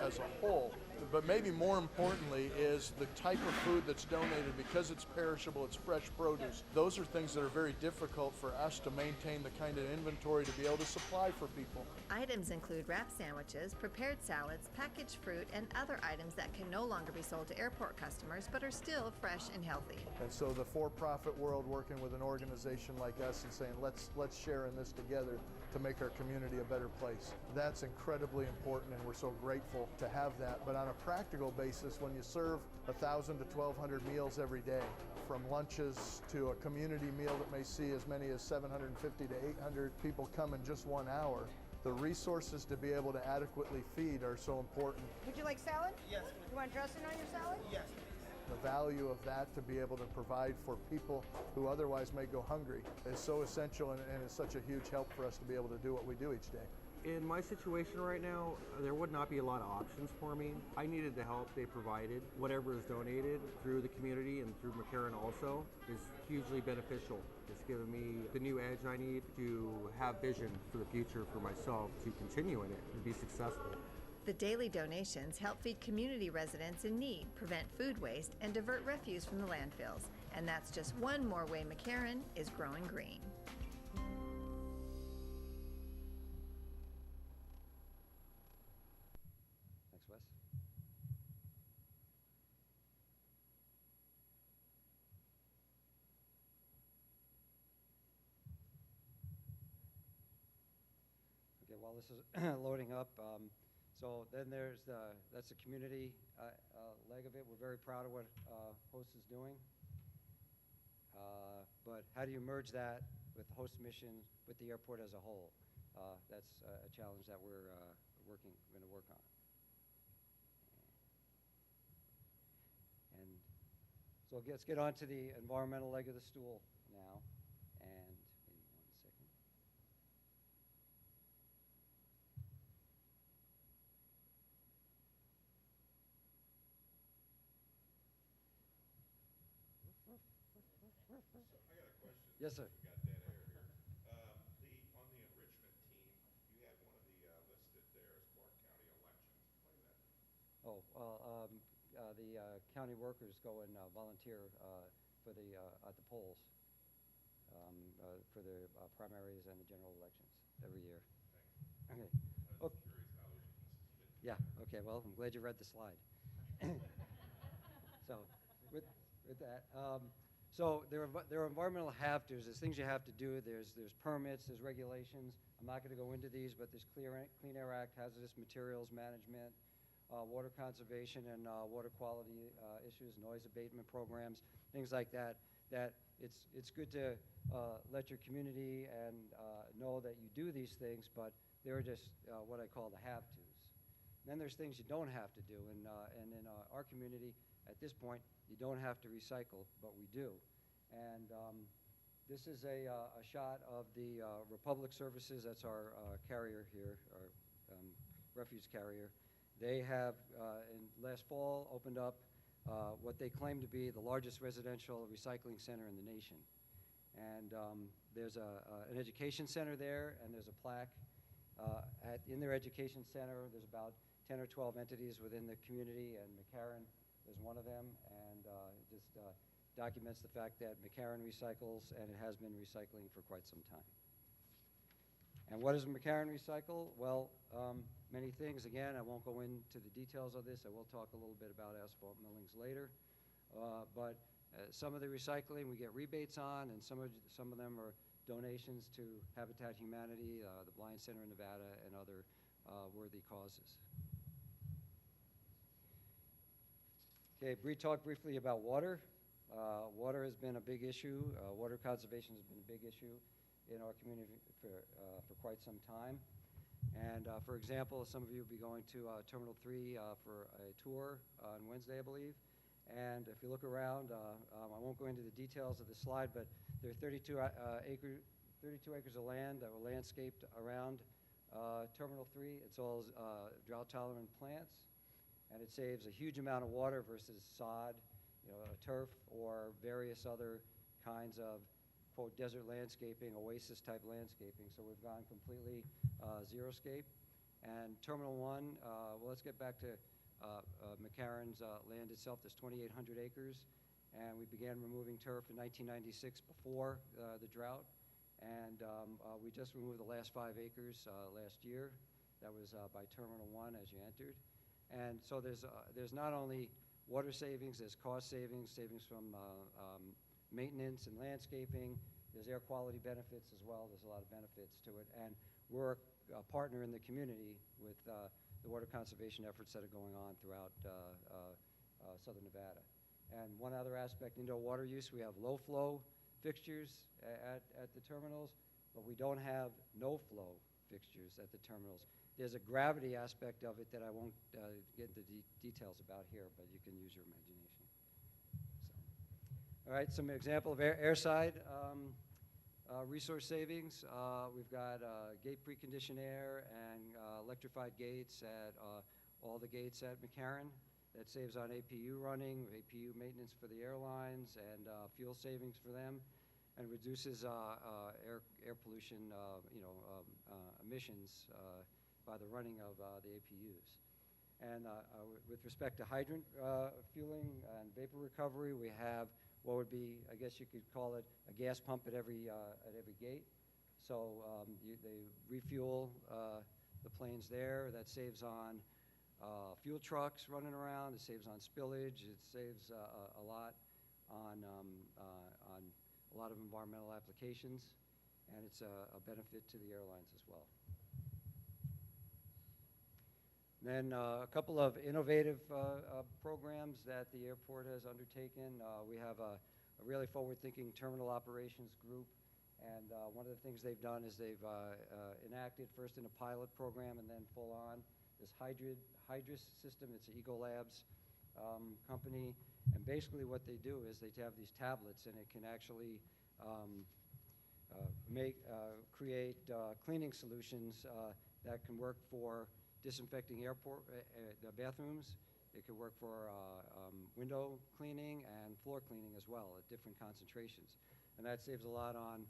as a whole. But maybe more importantly is the type of food that's donated. Because it's perishable, it's fresh produce. Those are things that are very difficult for us to maintain the kind of inventory to be able to supply for people. Items include wrap sandwiches, prepared salads, packaged fruit, and other items that can no longer be sold to airport customers but are still fresh and healthy. And so the for-profit world working with an organization like us and saying, let's share in this together to make our community a better place. That's incredibly important, and we're so grateful to have that. But on a practical basis, when you serve 1,000 to 1,200 meals every day, from lunches to a community meal that may see as many as 750 to 800 people come in just 1 hour, the resources to be able to adequately feed are so important. Would you like salad? Yes. You want dressing on your salad? Yes. The value of that to be able to provide for people who otherwise may go hungry is so essential, and is such a huge help for us to be able to do what we do each day. In my situation right now, there would not be a lot of options for me. I needed the help they provided. Whatever is donated through the community and through McCarran also is hugely beneficial. It's given me the new edge I need to have vision for the future for myself, to continue in it and be successful. The daily donations help feed community residents in need, prevent food waste, and divert refuse from the landfills. And that's just one more way McCarran is growing green. Thanks, Wes. while this is loading up. So then that's the community leg of it. We're very proud of what Host is doing. But how do you merge that with the Host mission with the airport as a whole? That's a challenge that we're going to work on. And so let's get on to the environmental leg of the stool now. And maybe 1 second. I got a question. Yes, sir. We got dead air here. On the enrichment team, you had one of the listed there as Clark County elections. Explain that. Oh, well, the county workers go and volunteer for the at the polls for the primaries and the general elections every year. Thanks. Okay. I was curious how it was consistent. Yeah. Okay. Well, I'm glad you read the slide. So, with that, so there are environmental have-tos. There's things you have to do. There's permits. There's regulations. I'm not going to go into these, but there's Clean Air Act, hazardous materials management, water conservation and water quality issues, noise abatement programs, things like that. That it's good to let your community and know that you do these things, but they're just what I call the have-tos. Then there's things you don't have to do, and in our community, at this point, you don't have to recycle, but we do. And this is a shot of the Republic Services. That's our carrier here, our refuse carrier. They have, in last fall, opened up what they claim to be the largest residential recycling center in the nation. And there's an education center there, and there's a plaque. In their education center, there's about 10 or 12 entities within the community, and McCarran is one of them, and it just documents the fact that McCarran recycles, and it has been recycling for quite some time. And what does McCarran recycle? Well, many things. Again, I won't go into the details of this. I will talk a little bit about asphalt millings later. But some of the recycling we get rebates on, and some of them are donations to Habitat Humanity, the Blind Center in Nevada, and other worthy causes. Okay, Bree talked briefly about water. Water has been a big issue. Water conservation has been a big issue in our community for quite some time. And for example, some of you will be going to Terminal 3 for a tour on Wednesday, I believe. And if you look around, I won't go into the details of the slide, but there are 32 acres of land that were landscaped around Terminal 3. It's all drought-tolerant plants, and it saves a huge amount of water versus sod, turf, or various other kinds of, quote, desert landscaping, oasis-type landscaping. So we've gone completely xeriscape. And Terminal 1, well, let's get back to McCarran's land itself. There's 2,800 acres, and we began removing turf in 1996 before the drought. And we just removed the last 5 acres last year. That was by Terminal 1 as you entered. And so there's not only water savings, there's cost savings, savings from maintenance and landscaping. There's air quality benefits as well. There's a lot of benefits to it. And we're a partner in the community with the water conservation efforts that are going on throughout southern Nevada. And one other aspect, indoor water use, we have low flow fixtures at the terminals, but we don't have no flow fixtures at the terminals. There's a gravity aspect of it that I won't get into details about here, but you can use your imagination. So, all right, some example of Airside resource savings. We've got gate preconditioned air and electrified gates at all the gates at McCarran. That saves on APU running, APU maintenance for the airlines, and fuel savings for them, and reduces air pollution, emissions by the running of the APUs. And with respect to hydrant fueling and vapor recovery, we have what would be, I guess you could call it, a gas pump at every gate. So they refuel the planes there. That saves on fuel trucks running around. It saves on spillage. It saves a lot on a lot of environmental applications, and it's a benefit to the airlines as well. Then a couple of innovative programs that the airport has undertaken. We have a really forward-thinking terminal operations group, and one of the things they've done is they've enacted first in a pilot program and then full-on this Hydris system. It's an Eagle Labs company, and basically what they do is they have these tablets, and it can actually create cleaning solutions that can work for disinfecting airport the bathrooms. It could work for window cleaning and floor cleaning as well at different concentrations, and that saves a lot on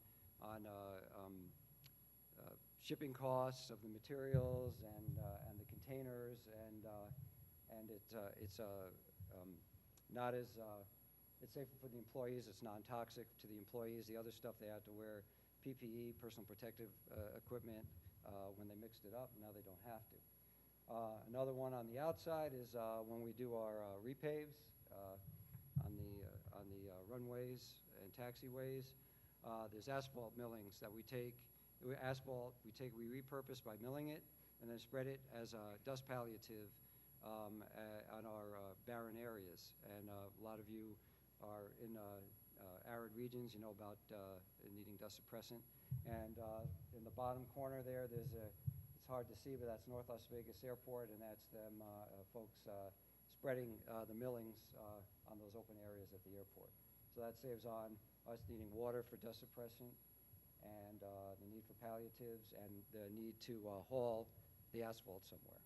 shipping costs of the materials and the containers, and it's not as it's safer for the employees. It's non-toxic to the employees. The other stuff they had to wear PPE, personal protective equipment, when they mixed it up. Now they don't have to. Another one on the outside is when we do our repaves on the runways and taxiways. There's asphalt millings that we take. We repurpose by milling it and then spread it as a dust palliative on our barren areas. And a lot of you are in arid regions, you know about needing dust suppressant. And in the bottom corner there, it's hard to see, but that's North Las Vegas Airport, and that's them folks spreading the millings on those open areas at the airport. So that saves on us needing water for dust suppressant, and the need for palliatives, and the need to haul the asphalt somewhere.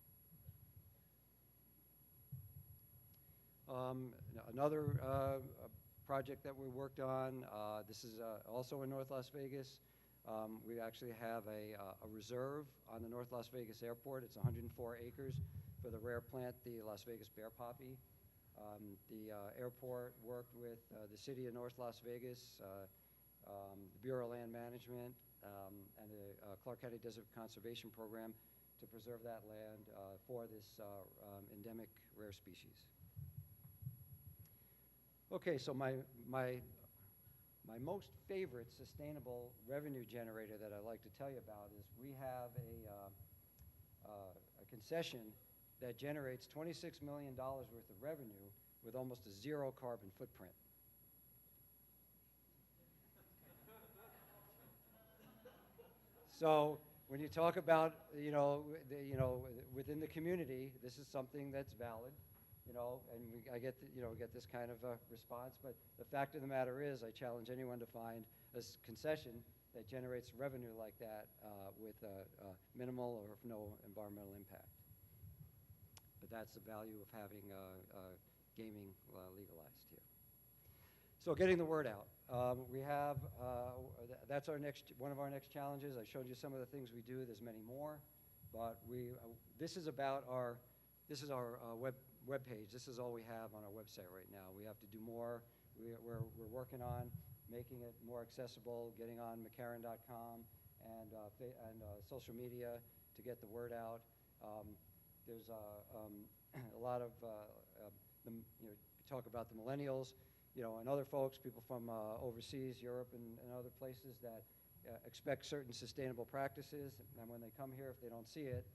Another project that we worked on, this is also in North Las Vegas. We actually have a reserve on the North Las Vegas Airport. It's 104 acres for the rare plant, the Las Vegas bear poppy. The airport worked with the city of North Las Vegas, the Bureau of Land Management, and the Clark County Desert Conservation Program to preserve that land for this endemic rare species. Okay, so my most favorite sustainable revenue generator that I'd like to tell you about is we have a concession that generates $26 million worth of revenue with almost a zero carbon footprint. So when you talk about, within the community, this is something that's valid. And I get this kind of response, but the fact of the matter is I challenge anyone to find a concession that generates revenue like that with minimal or no environmental impact. But that's the value of having gaming legalized here. So getting the word out. We have, that's one of our next challenges. I showed you some of the things we do. There's many more, but this is about our web page. This is all we have on our website right now. We have to do more. We're working on making it more accessible, getting on McCarran.com and social media to get the word out. There's a lot of, you talk about the millennials, and other folks, people from overseas, Europe and other places that expect certain sustainable practices, and when they come here, if they don't see it,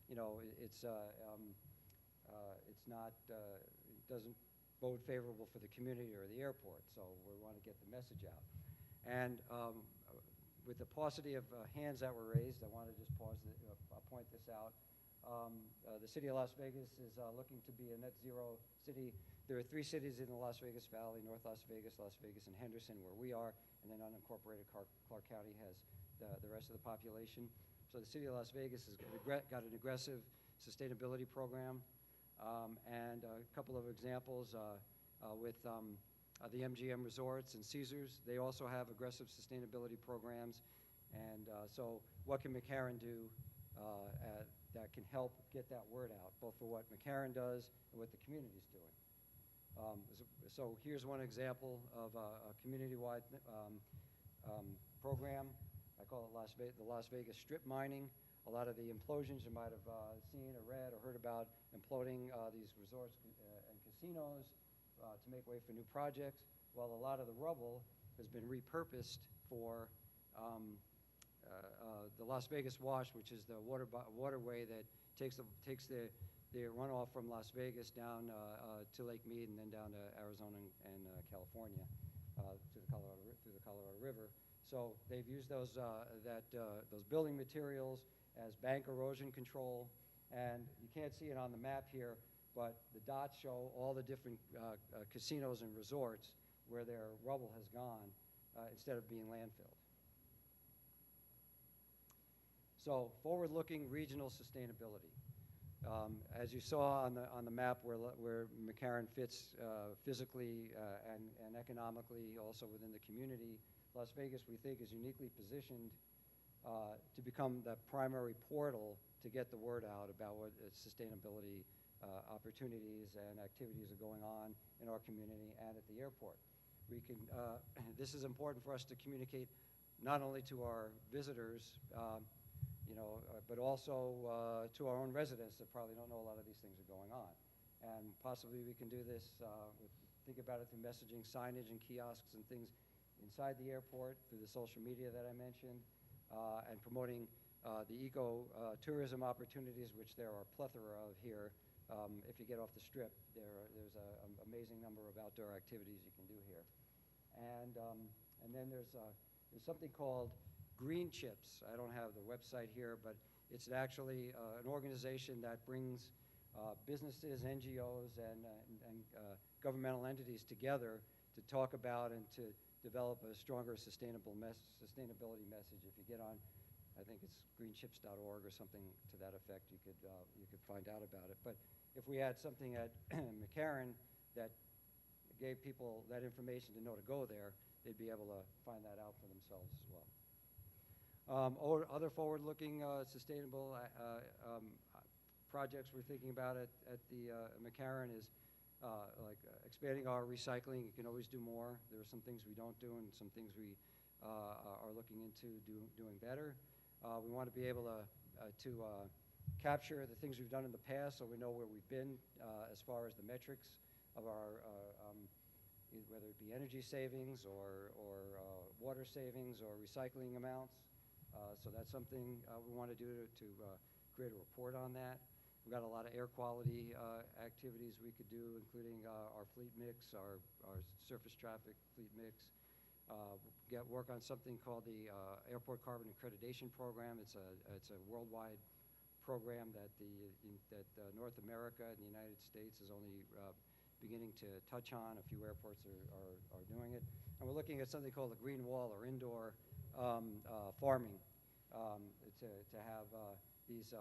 it doesn't bode favorable for the community or the airport, so we want to get the message out. And with the paucity of hands that were raised, I want to just point this out. The city of Las Vegas is looking to be a net zero city. There are 3 cities in the Las Vegas Valley: North Las Vegas, and Henderson, where we are, and then unincorporated Clark County has the rest of the population. So the city of Las Vegas has got an aggressive sustainability program. And a couple of examples with the MGM Resorts and Caesars. They also have aggressive sustainability programs. And so what can McCarran do that can help get that word out, both for what McCarran does and what the community's doing? So here's one example of a community-wide program. I call it the Las Vegas strip mining. A lot of the implosions you might have seen or read or heard about imploding these resorts and casinos to make way for new projects. Well, a lot of the rubble has been repurposed for the Las Vegas Wash, which is the waterway that takes the the runoff from Las Vegas down to Lake Mead and then down to Arizona and California to the through the Colorado River. So they've used those building materials as bank erosion control, and you can't see it on the map here, but the dots show all the different casinos and resorts where their rubble has gone instead of being landfilled. So forward-looking regional sustainability. As you saw on the map where McCarran fits physically and economically also within the community, Las Vegas, we think, is uniquely positioned to become the primary portal to get the word out about what sustainability opportunities and activities are going on in our community and at the airport. We can, this is important for us to communicate not only to our visitors, but also to our own residents that probably don't know a lot of these things are going on. And possibly we can do this, think about it through messaging, signage, and kiosks and things inside the airport, through the social media that I mentioned, and promoting the eco-tourism opportunities, which there are a plethora of here. If you get off the Strip, there's an amazing number of outdoor activities you can do here. And then there's something called Green Chips. I don't have the website here, but it's actually an organization that brings businesses, NGOs, and governmental entities together to talk about and to develop a stronger sustainability message. If you get on, I think it's greenchips.org or something to that effect, you could find out about it. But if we had something at McCarran that gave people that information to know to go there, they'd be able to find that out for themselves as well. Other forward-looking sustainable projects we're thinking about at the McCarran is like expanding our recycling. You can always do more. There are some things we don't do and some things we are looking into doing better. We want to be able to capture the things we've done in the past so we know where we've been as far as the metrics of our, whether it be energy savings or water savings or recycling amounts. So that's something we want to do to create a report on that. We've got a lot of air quality activities we could do, including our fleet mix, our surface traffic fleet mix. Work on something called the Airport Carbon Accreditation Program. It's a worldwide program that North America and the United States is only beginning to touch on. A few airports are doing it. And we're looking at something called the green wall or indoor farming to have these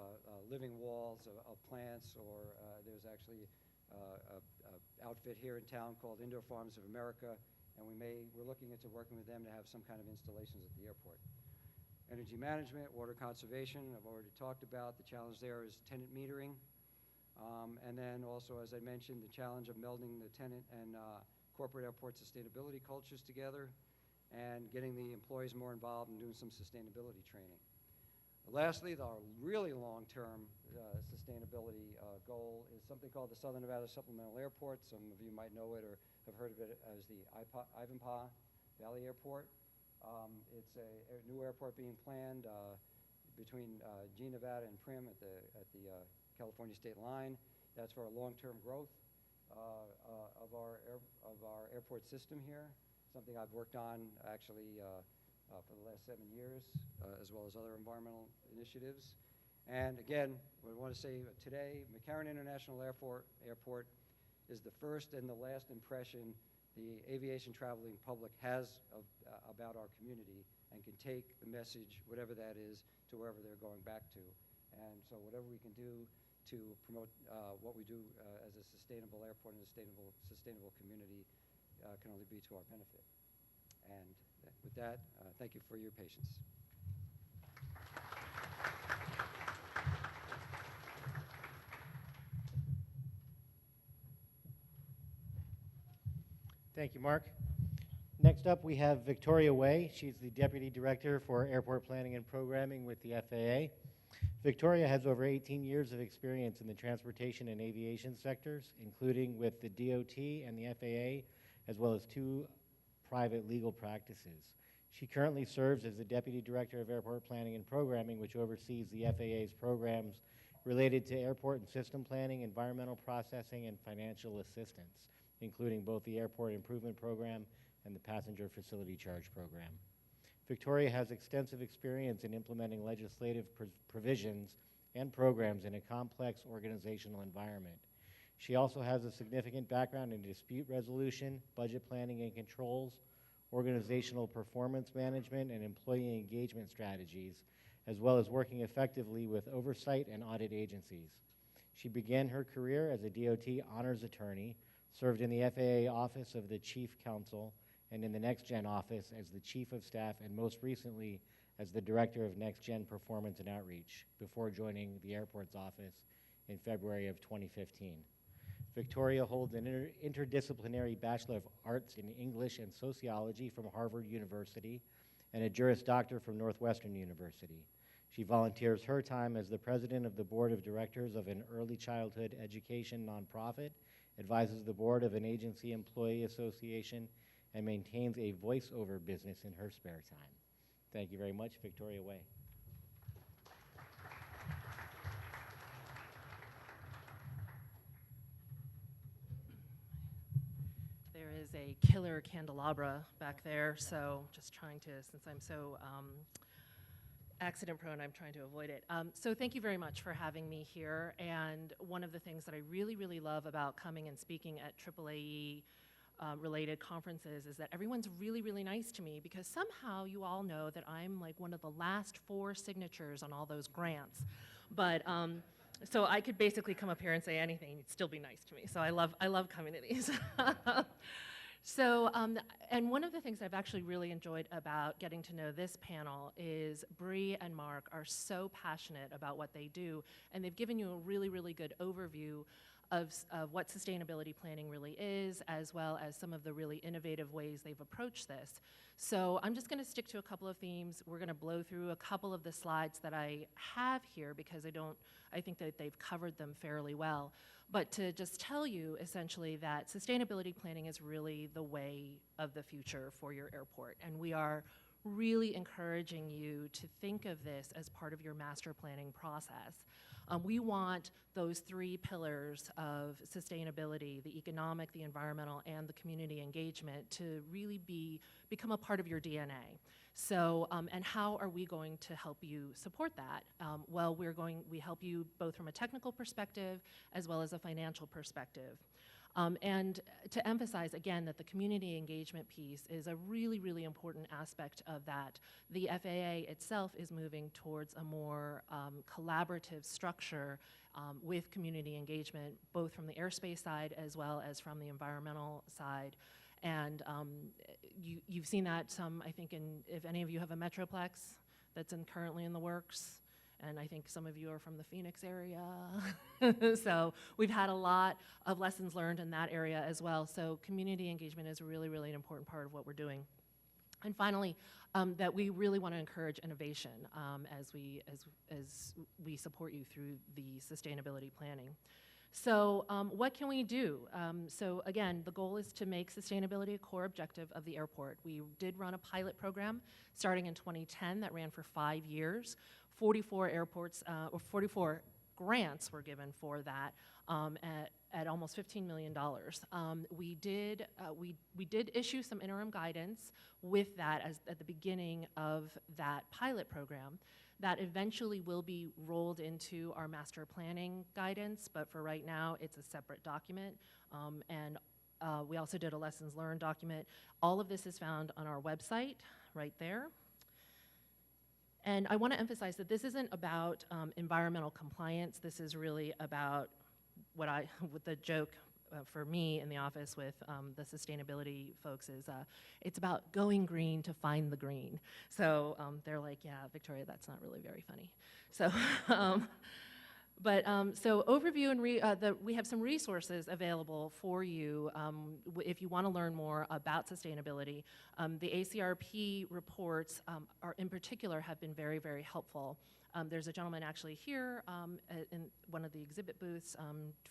living walls of plants, or there's actually an outfit here in town called Indoor Farms of America, and we're looking into working with them to have some kind of installations at the airport. Energy management, water conservation, I've already talked about. The challenge there is tenant metering. And then also, as I mentioned, the challenge of melding the tenant and corporate airport sustainability cultures together and getting the employees more involved and doing some sustainability training. Lastly, our really long-term sustainability goal is something called the Southern Nevada Supplemental Airport. Some of you might know it or have heard of it as the Ivanpah Valley Airport. It's a new airport being planned between G Nevada and Prim at the California state line. That's for a long-term growth of our airport system here. Something I've worked on actually for the last 7 years, as well as other environmental initiatives. And again, what I want to say today, McCarran International Airport is the first and the last impression the aviation traveling public has about our community, and can take the message, whatever that is, to wherever they're going back to. And so whatever we can do to promote what we do as a sustainable airport and a sustainable community can only be to our benefit. And with that, thank you for your patience. Thank you, Mark. Next up, we have Victoria Way. She's the Deputy Director for Airport Planning and Programming with the FAA. Victoria has over 18 years of experience in the transportation and aviation sectors, including with the DOT and the FAA, as well as 2 private legal practices. She currently serves as the Deputy Director of Airport Planning and Programming, which oversees the FAA's programs related to airport and system planning, environmental processing, and financial assistance, including both the Airport Improvement Program and the Passenger Facility Charge Program. Victoria has extensive experience in implementing legislative provisions and programs in a complex organizational environment. She also has a significant background in dispute resolution, budget planning and controls, organizational performance management, and employee engagement strategies, as well as working effectively with oversight and audit agencies. She began her career as a DOT honors attorney, served in the FAA Office of the Chief Counsel, and in the Next Gen Office as the Chief of Staff, and most recently as the Director of Next Gen Performance and Outreach, before joining the airport's office in February of 2015. Victoria holds an interdisciplinary Bachelor of Arts in English and Sociology from Harvard University and a Juris Doctor from Northwestern University. She volunteers her time as the president of the board of directors of an early childhood education nonprofit, advises the board of an agency employee association, and maintains a voiceover business in her spare time. Thank you very much, Victoria Way. There is a killer candelabra back there, so just trying to, since I'm so accident prone, I'm trying to avoid it. So thank you very much for having me here. And one of the things that I really, really love about coming and speaking at AAAE related conferences is that everyone's really, really nice to me, because somehow you all know that I'm like one of the last 4 signatures on all those grants. But so I could basically come up here and say anything, and you'd still be nice to me. So I love coming to these. So, and one of the things I've actually really enjoyed about getting to know this panel is Bree and Marc are so passionate about what they do, and they've given you a really, really good overview of what sustainability planning really is, as well as some of the really innovative ways they've approached this. So I'm just gonna stick to a couple of themes. We're gonna blow through a couple of the slides that I have here because I think that they've covered them fairly well. But to just tell you essentially that sustainability planning is really the way of the future for your airport. And we are really encouraging you to think of this as part of your master planning process. We want those 3 pillars of sustainability, the economic, the environmental, and the community engagement, to really become a part of your DNA. So, and how are we going to help you support that? Well, we help you both from a technical perspective as well as a financial perspective. And to emphasize again that the community engagement piece is a really, really important aspect of that. The FAA itself is moving towards a more collaborative structure with community engagement, both from the airspace side as well as from the environmental side. And you've seen that I think, if any of you have a Metroplex that's currently in the works, and I think some of you are from the Phoenix area. So we've had a lot of lessons learned in that area as well. So community engagement is really, really an important part of what we're doing. And finally, that we really want to encourage innovation as we support you through the sustainability planning. So what can we do? So again, the goal is to make sustainability a core objective of the airport. We did run a pilot program starting in 2010 that ran for 5 years. 44 grants were given for that at almost $15 million. We did issue some interim guidance with that at the beginning of that pilot program that eventually will be rolled into our master planning guidance, but for right now it's a separate document. And we also did a lessons learned document. All of this is found on our website right there. And I want to emphasize that this isn't about environmental compliance. This is really about what the joke for me in the office with the sustainability folks is, it's about going green to find the green. So they're like, yeah, Victoria, that's not really very funny. So, so overview and we have some resources available for you if you want to learn more about sustainability. The ACRP reports in particular have been very, very helpful. There's a gentleman actually here in one of the exhibit booths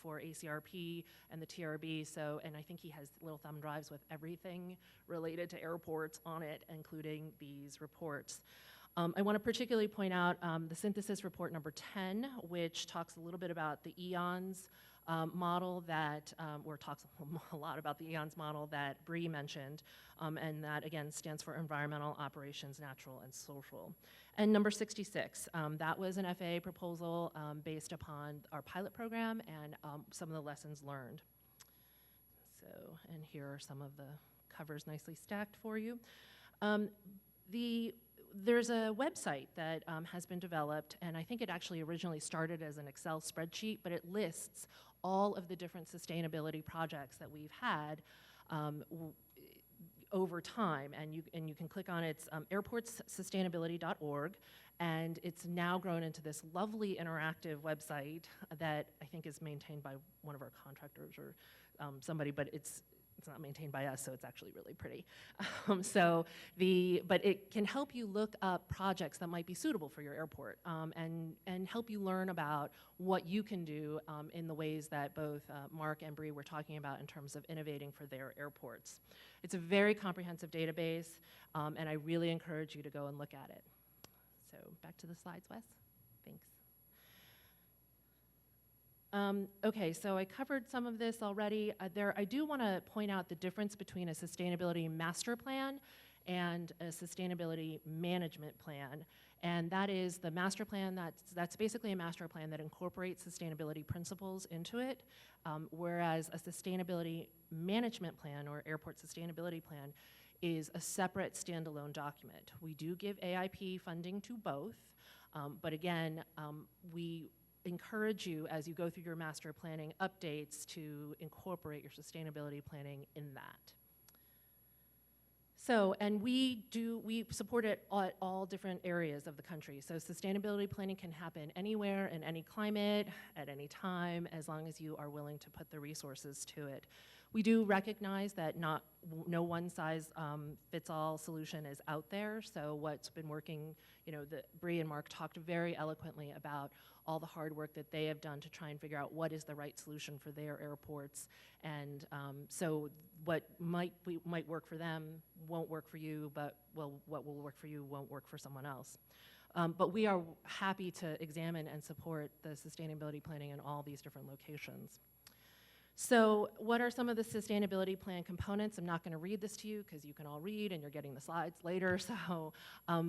for ACRP and the TRB, and I think he has little thumb drives with everything related to airports on it, including these reports. I want to particularly point out the synthesis report number 10, which talks a little bit about the EONS model that, or talks a lot about the EONS model that Bree mentioned, and that again stands for Environmental, Operations, Natural, and Social. And number 66, that was an FAA proposal based upon our pilot program and some of the lessons learned. So, and here are some of the covers nicely stacked for you. There's a website that has been developed, and I think it actually originally started as an Excel spreadsheet, but it lists all of the different sustainability projects that we've had over time, and you can click on it. It's airportssustainability.org, and it's now grown into this lovely interactive website that I think is maintained by one of our contractors or somebody, but it's not maintained by us, so it's actually really pretty. But it can help you look up projects that might be suitable for your airport and help you learn about what you can do in the ways that both Mark and Bree were talking about in terms of innovating for their airports. It's a very comprehensive database, and I really encourage you to go and look at it. So back to the slides, Wes. Thanks. Okay, so I covered some of this already. I do want to point out the difference between a sustainability master plan and a sustainability management plan. And that is the master plan, that's basically a master plan that incorporates sustainability principles into it, whereas a sustainability management plan or airport sustainability plan is a separate standalone document. We do give AIP funding to both, but again, we encourage you as you go through your master planning updates to incorporate your sustainability planning in that. So, and we support it at all different areas of the country. So sustainability planning can happen anywhere, in any climate, at any time, as long as you are willing to put the resources to it. We do recognize that no one size fits all solution is out there. So what's been working, Bree and Mark talked very eloquently about all the hard work that they have done to try and figure out what is the right solution for their airports. And so what might work for them won't work for you, but what will work for you won't work for someone else. But we are happy to examine and support the sustainability planning in all these different locations. So what are some of the sustainability plan components? I'm not going to read this to you because you can all read and you're getting the slides later. So,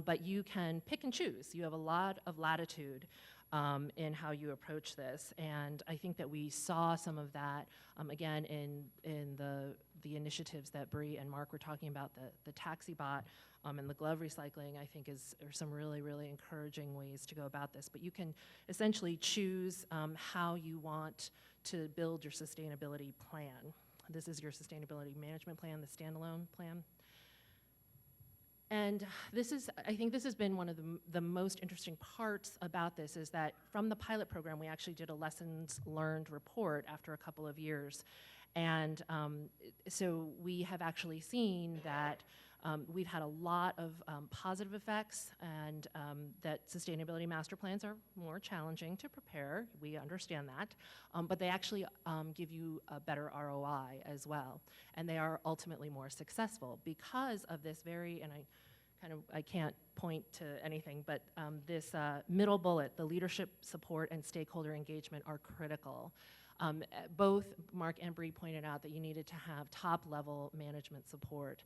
but you can pick and choose. You have a lot of latitude in how you approach this. And I think that we saw some of that, again, in the initiatives that Bree and Mark were talking about, the taxi bot and the glove recycling, I think are some really, really encouraging ways to go about this. But you can essentially choose how you want to build your sustainability plan. This is your sustainability management plan, the standalone plan. And I think this has been one of the most interesting parts about this, is that from the pilot program, we actually did a lessons learned report after a couple of years. And so we have actually seen that we've had a lot of positive effects, and that sustainability master plans are more challenging to prepare. We understand that, but they actually give you a better ROI as well, and they are ultimately more successful because of this I can't point to anything, but this middle bullet, the leadership, support, and stakeholder engagement are critical. Both Mark and Bree pointed out that you needed to have top-level management support,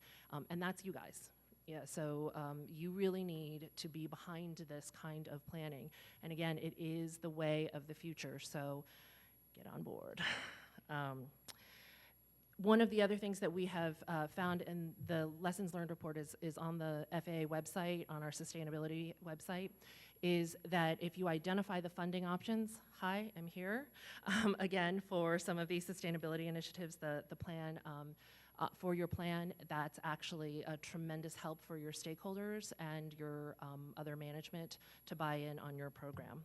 and that's you guys. Yeah, so you really need to be behind this kind of planning. And again, it is the way of the future, so get on board. One of the other things that we have found in the lessons learned report is on the FAA website, on our sustainability website, is that if you identify the funding options, hi, I'm here, again, for some of these sustainability initiatives, the plan, for your plan, that's actually a tremendous help for your stakeholders and your other management to buy in on your program.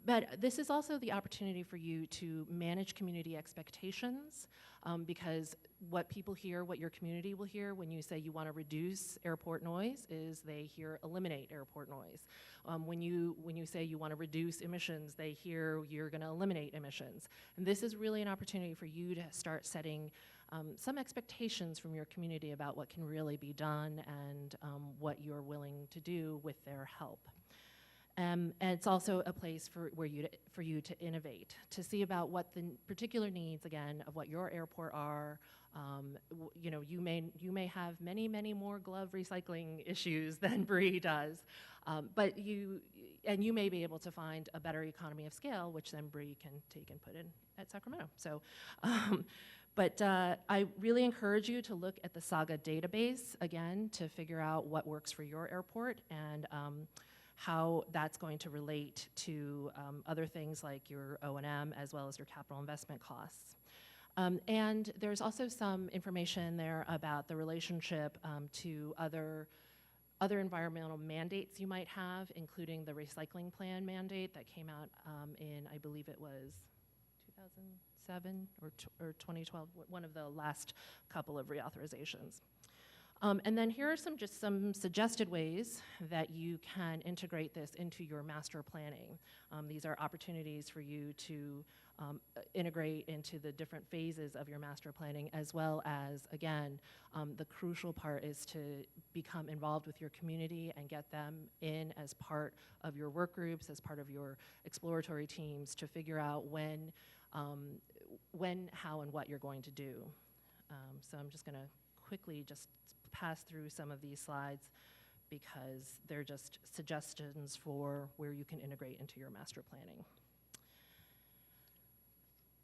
But this is also the opportunity for you to manage community expectations, because what people hear, what your community will hear when you say you want to reduce airport noise is they hear eliminate airport noise. When you say you want to reduce emissions, they hear you're going to eliminate emissions. And this is really an opportunity for you to start setting some expectations from your community about what can really be done and what you're willing to do with their help. And it's also a place for you to innovate, to see about what the particular needs, again, of what your airport are. You know, you may have many, many more glove recycling issues than Bree does, but you may be able to find a better economy of scale, which then Bree can take and put in at Sacramento. So, but I really encourage you to look at the Saga database, again, to figure out what works for your airport and how that's going to relate to other things like your O&M as well as your capital investment costs. And there's also some information there about the relationship to other environmental mandates you might have, including the recycling plan mandate that came out in, I believe it was 2007 or 2012, one of the last couple of reauthorizations. And then here are some suggested ways that you can integrate this into your master planning. These are opportunities for you to integrate into the different phases of your master planning, as well as, again, the crucial part is to become involved with your community and get them in as part of your work groups, as part of your exploratory teams to figure out when, how, and what you're going to do. So I'm just going to quickly just pass through some of these slides because they're just suggestions for where you can integrate into your master planning.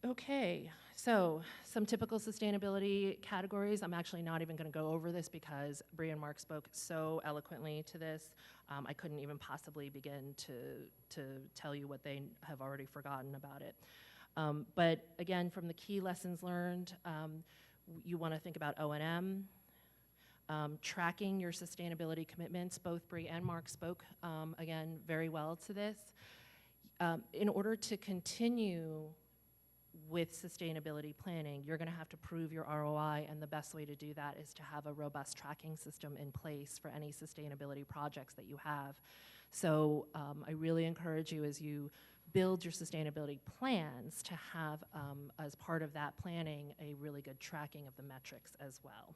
Okay, so some typical sustainability categories. I'm actually not even going to go over this because Bree and Mark spoke so eloquently to this. I couldn't even possibly begin to tell you what they have already forgotten about it. But again, from the key lessons learned, you want to think about O&M, tracking your sustainability commitments. Both Bree and Mark spoke, again, very well to this. In order to continue with sustainability planning, you're going to have to prove your ROI, and the best way to do that is to have a robust tracking system in place for any sustainability projects that you have. So I really encourage you, as you build your sustainability plans, to have, as part of that planning, a really good tracking of the metrics as well.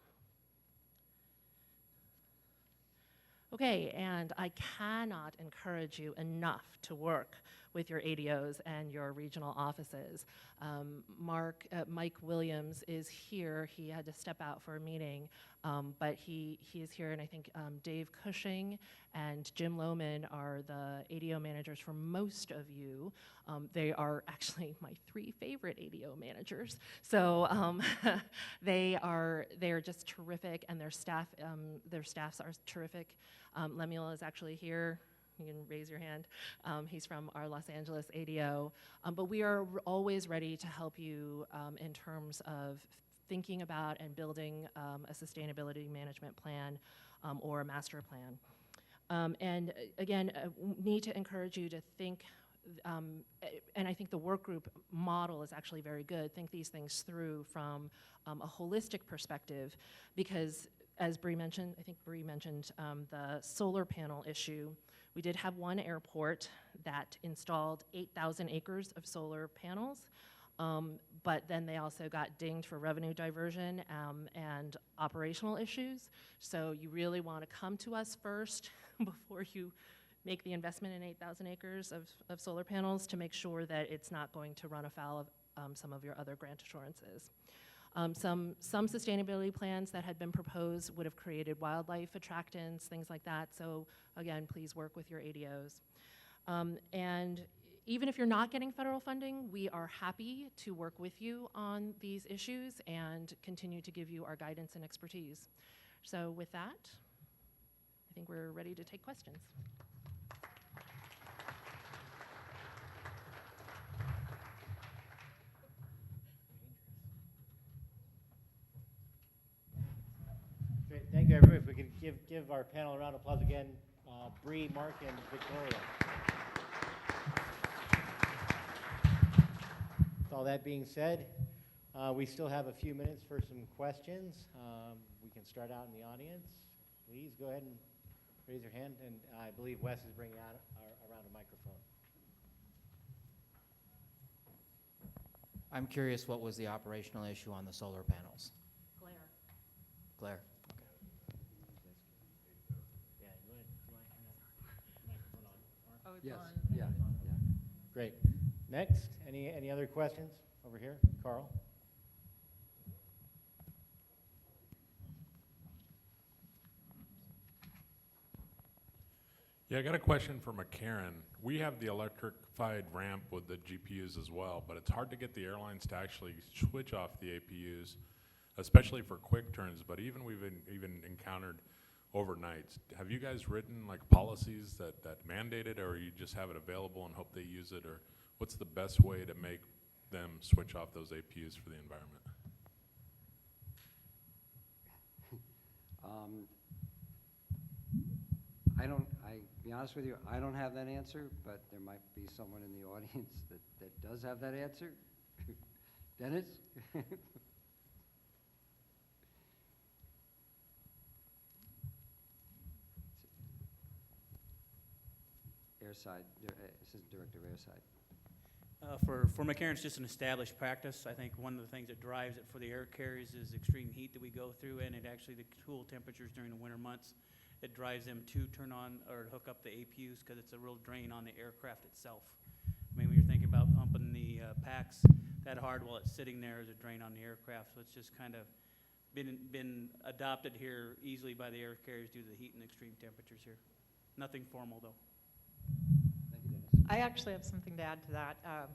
Okay, and I cannot encourage you enough to work with your ADOs and your regional offices. Mike Williams is here. He had to step out for a meeting, but he is here, and I think Dave Cushing and Jim Lohman are the ADO managers for most of you. They are actually my 3 favorite ADO managers. So they are just terrific, and their staffs are terrific. Lemuel is actually here. You can raise your hand. He's from our Los Angeles ADO. But we are always ready to help you in terms of thinking about and building a sustainability management plan or a master plan. And again, need to encourage you to think, and I think the work group model is actually very good, think these things through from a holistic perspective, because as Bree mentioned, I think Bree mentioned the solar panel issue. We did have one airport that installed 8,000 acres of solar panels, but then they also got dinged for revenue diversion and operational issues. So you really want to come to us first before you make the investment in 8,000 acres of solar panels to make sure that it's not going to run afoul of some of your other grant assurances. Some sustainability plans that had been proposed would have created wildlife attractants, things like that. So again, please work with your ADOs. And even if you're not getting federal funding, we are happy to work with you on these issues and continue to give you our guidance and expertise. So with that, I think we're ready to take questions. Great, thank you everyone. If we could give our panel a round of applause again, Bree, Mark, and Victoria. With all that being said, we still have a few minutes for some questions. We can start out in the audience. Please go ahead and raise your hand, and I believe Wes is bringing out around a microphone. I'm curious, what was the operational issue on the solar panels? Glare. Glare. Yeah, you want to turn that microphone on, Mark? Oh, it's Yes, on. yeah, yeah. Great. Next, any other questions over here? Carl? Yeah, I got a question for McCarran. We have the electrified ramp with the GPUs as well, but it's hard to get the airlines to actually switch off the APUs, especially for quick turns. But even we've even encountered overnights. Have you guys written like policies that mandate it, or you just have it available and hope they use it, or what's the best way to make them switch off those APUs for the environment? Be honest with you, I don't have that answer, but there might be someone in the audience that does have that answer. Dennis? Airside, Assistant Director of Airside. For McCarran, it's just an established practice. I think one of the things that drives it for the air carriers is extreme heat that we go through, and it actually, the cool temperatures during the winter months, it drives them to turn on or hook up the APUs because it's a real drain on the aircraft itself. I mean, when you're thinking about pumping the packs that hard while it's sitting there is a drain on the aircraft, so it's just kind of been adopted here easily by the air carriers due to the heat and extreme temperatures here. Nothing formal, though. Thank you, Dennis. I actually have something to add to that.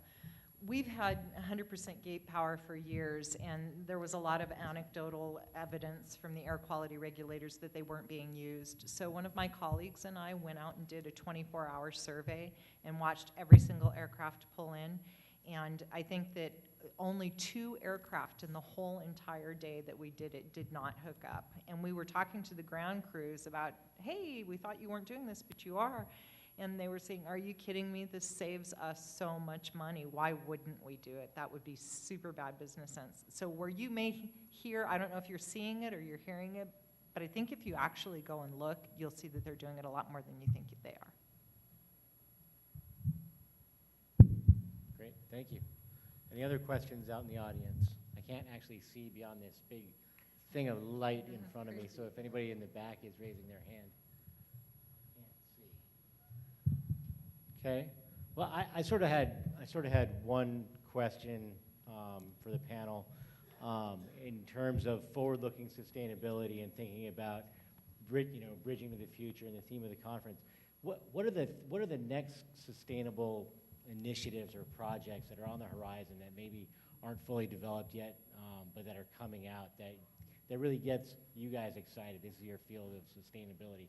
We've had 100% gate power for years, and there was a lot of anecdotal evidence from the air quality regulators that they weren't being used. So one of my colleagues and I went out and did a 24-hour survey and watched every single aircraft pull in, and I think that only 2 aircraft in the whole entire day that we did it did not hook up. And we were talking to the ground crews about, hey, we thought you weren't doing this, but you are. And they were saying, are you kidding me? This saves us so much money. Why wouldn't we do it? That would be super bad business sense. So where you may hear, I don't know if you're seeing it or you're hearing it, but I think if you actually go and look, you'll see that they're doing it a lot more than you think they are. Great, thank you. Any other questions out in the audience? I can't actually see beyond this big thing of light in front of me, so if anybody in the back is raising their hand. Okay. Well, I sort of had one question for the panel in terms of forward-looking sustainability and thinking about bridging to the future and the theme of the conference. What are the next sustainable initiatives or projects that are on the horizon that maybe aren't fully developed yet, but that are coming out that really gets you guys excited? This is your field of sustainability.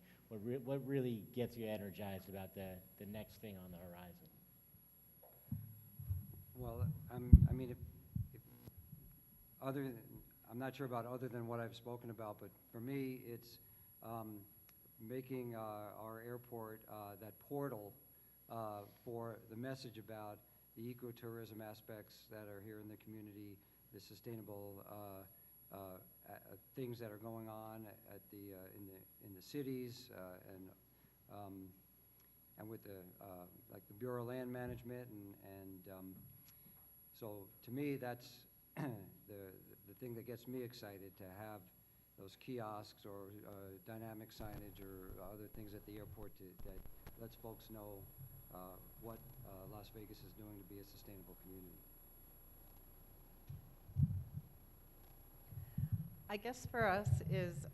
What really gets you energized about the next thing on the horizon? Well, I mean, I'm not sure about other than what I've spoken about, but for me, it's making our airport that portal for the message about the ecotourism aspects that are here in the community, the sustainable things that are going on at in the cities and with the like the Bureau of Land Management and so to me that's the thing that gets me excited, to have those kiosks or dynamic signage or other things at the airport that lets folks know what Las Vegas is doing to be a sustainable community. I guess for us is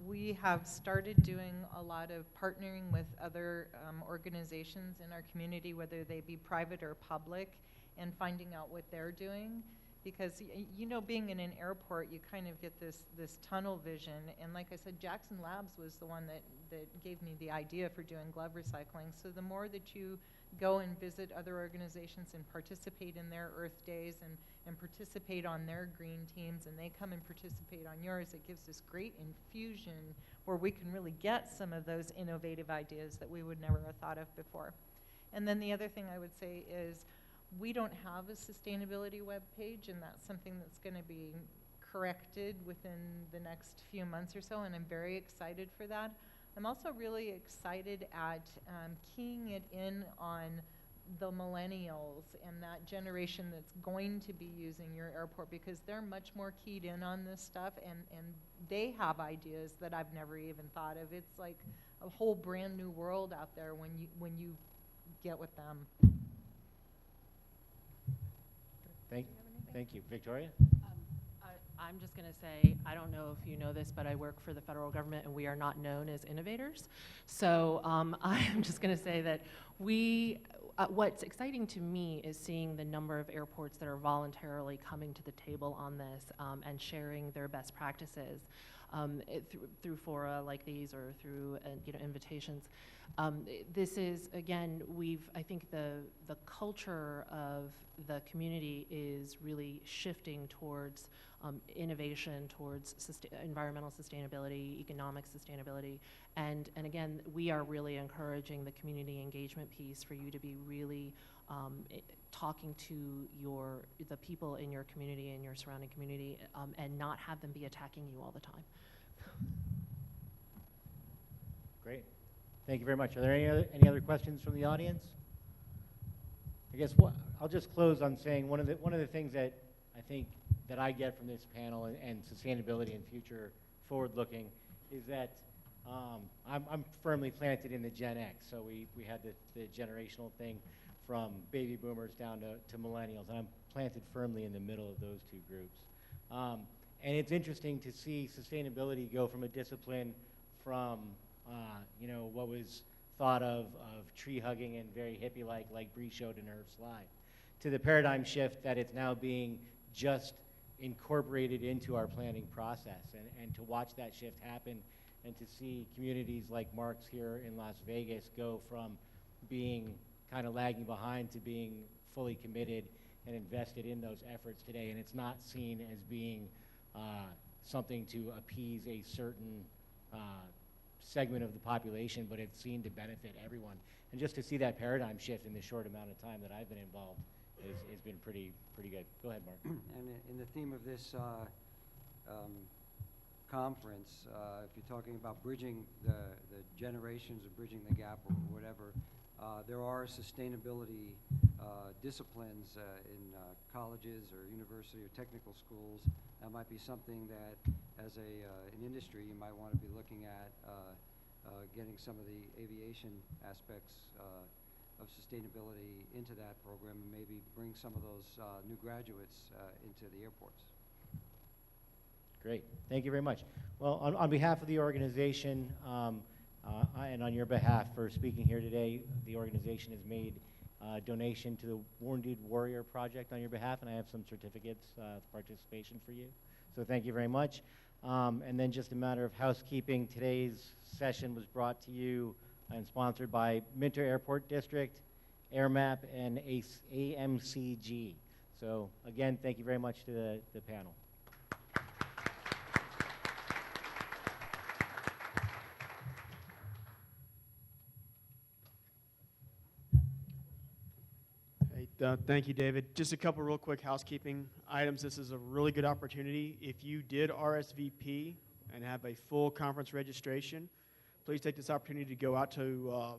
we have started doing a lot of partnering with other organizations in our community, whether they be private or public, and finding out what they're doing. Because you know, being in an airport, you kind of get this tunnel vision. And like I said, Jackson Labs was the one that gave me the idea for doing glove recycling. So the more that you go and visit other organizations and participate in their Earth Days and participate on their green teams, and they come and participate on yours, it gives this great infusion where we can really get some of those innovative ideas that we would never have thought of before. And then the other thing I would say is we don't have a sustainability webpage, and that's something that's going to be corrected within the next few months or so, and I'm very excited for that. I'm also really excited at keying it in on the millennials and that generation that's going to be using your airport, because they're much more keyed in on this stuff, and they have ideas that I've never even thought of. It's like a whole brand new world out there when you get with them. Thank you. Victoria? I'm just going to say, I don't know if you know this, but I work for the federal government, and we are not known as innovators. So I'm just going to say that what's exciting to me is seeing the number of airports that are voluntarily coming to the table on this and sharing their best practices through fora like these or through invitations. This is, again, I think the culture of the community is really shifting towards innovation, towards environmental sustainability, economic sustainability, and again, we are really encouraging the community engagement piece for you to be really talking to the people in your community and your surrounding community, and not have them be attacking you all the time. Great. Thank you very much. Are there any other questions from the audience? I guess I'll just close on saying one of the things that I think that I get from this panel and sustainability and future forward-looking is that I'm firmly planted in the Gen X. So we had the generational thing from baby boomers down to millennials, and I'm planted firmly in the middle of those two groups. And it's interesting to see sustainability go from a discipline from what was thought of tree hugging and very hippie-like Bree showed in her slide, to the paradigm shift that it's now being just incorporated into our planning process, and to watch that shift happen, and to see communities like Mark's here in Las Vegas go from being kind of lagging behind to being fully committed and invested in those efforts today. And it's not seen as being something to appease a certain segment of the population, but it's seen to benefit everyone. And just to see that paradigm shift in the short amount of time that I've been involved has been pretty good. Go ahead, Mark. And in the theme of this conference, if you're talking about bridging the generations or bridging the gap or whatever, there are sustainability disciplines in colleges or university or technical schools. That might be something that, as an industry, you might want to be looking at getting some of the aviation aspects of sustainability into that program, and maybe bring some of those new graduates into the airports. Great. Thank you very much. Well, on behalf of the organization and on your behalf for speaking here today, the organization has made a donation to the Wounded Warrior Project on your behalf, and I have some certificates of participation for you. So thank you very much. And then just a matter of housekeeping, today's session was brought to you and sponsored by Minter Airport District, AirMap, and AMCG. So again, thank you very much to the panel. Thank you, David. Just a couple real quick housekeeping items. This is a really good opportunity. If you did RSVP and have a full conference registration, please take this opportunity to go out to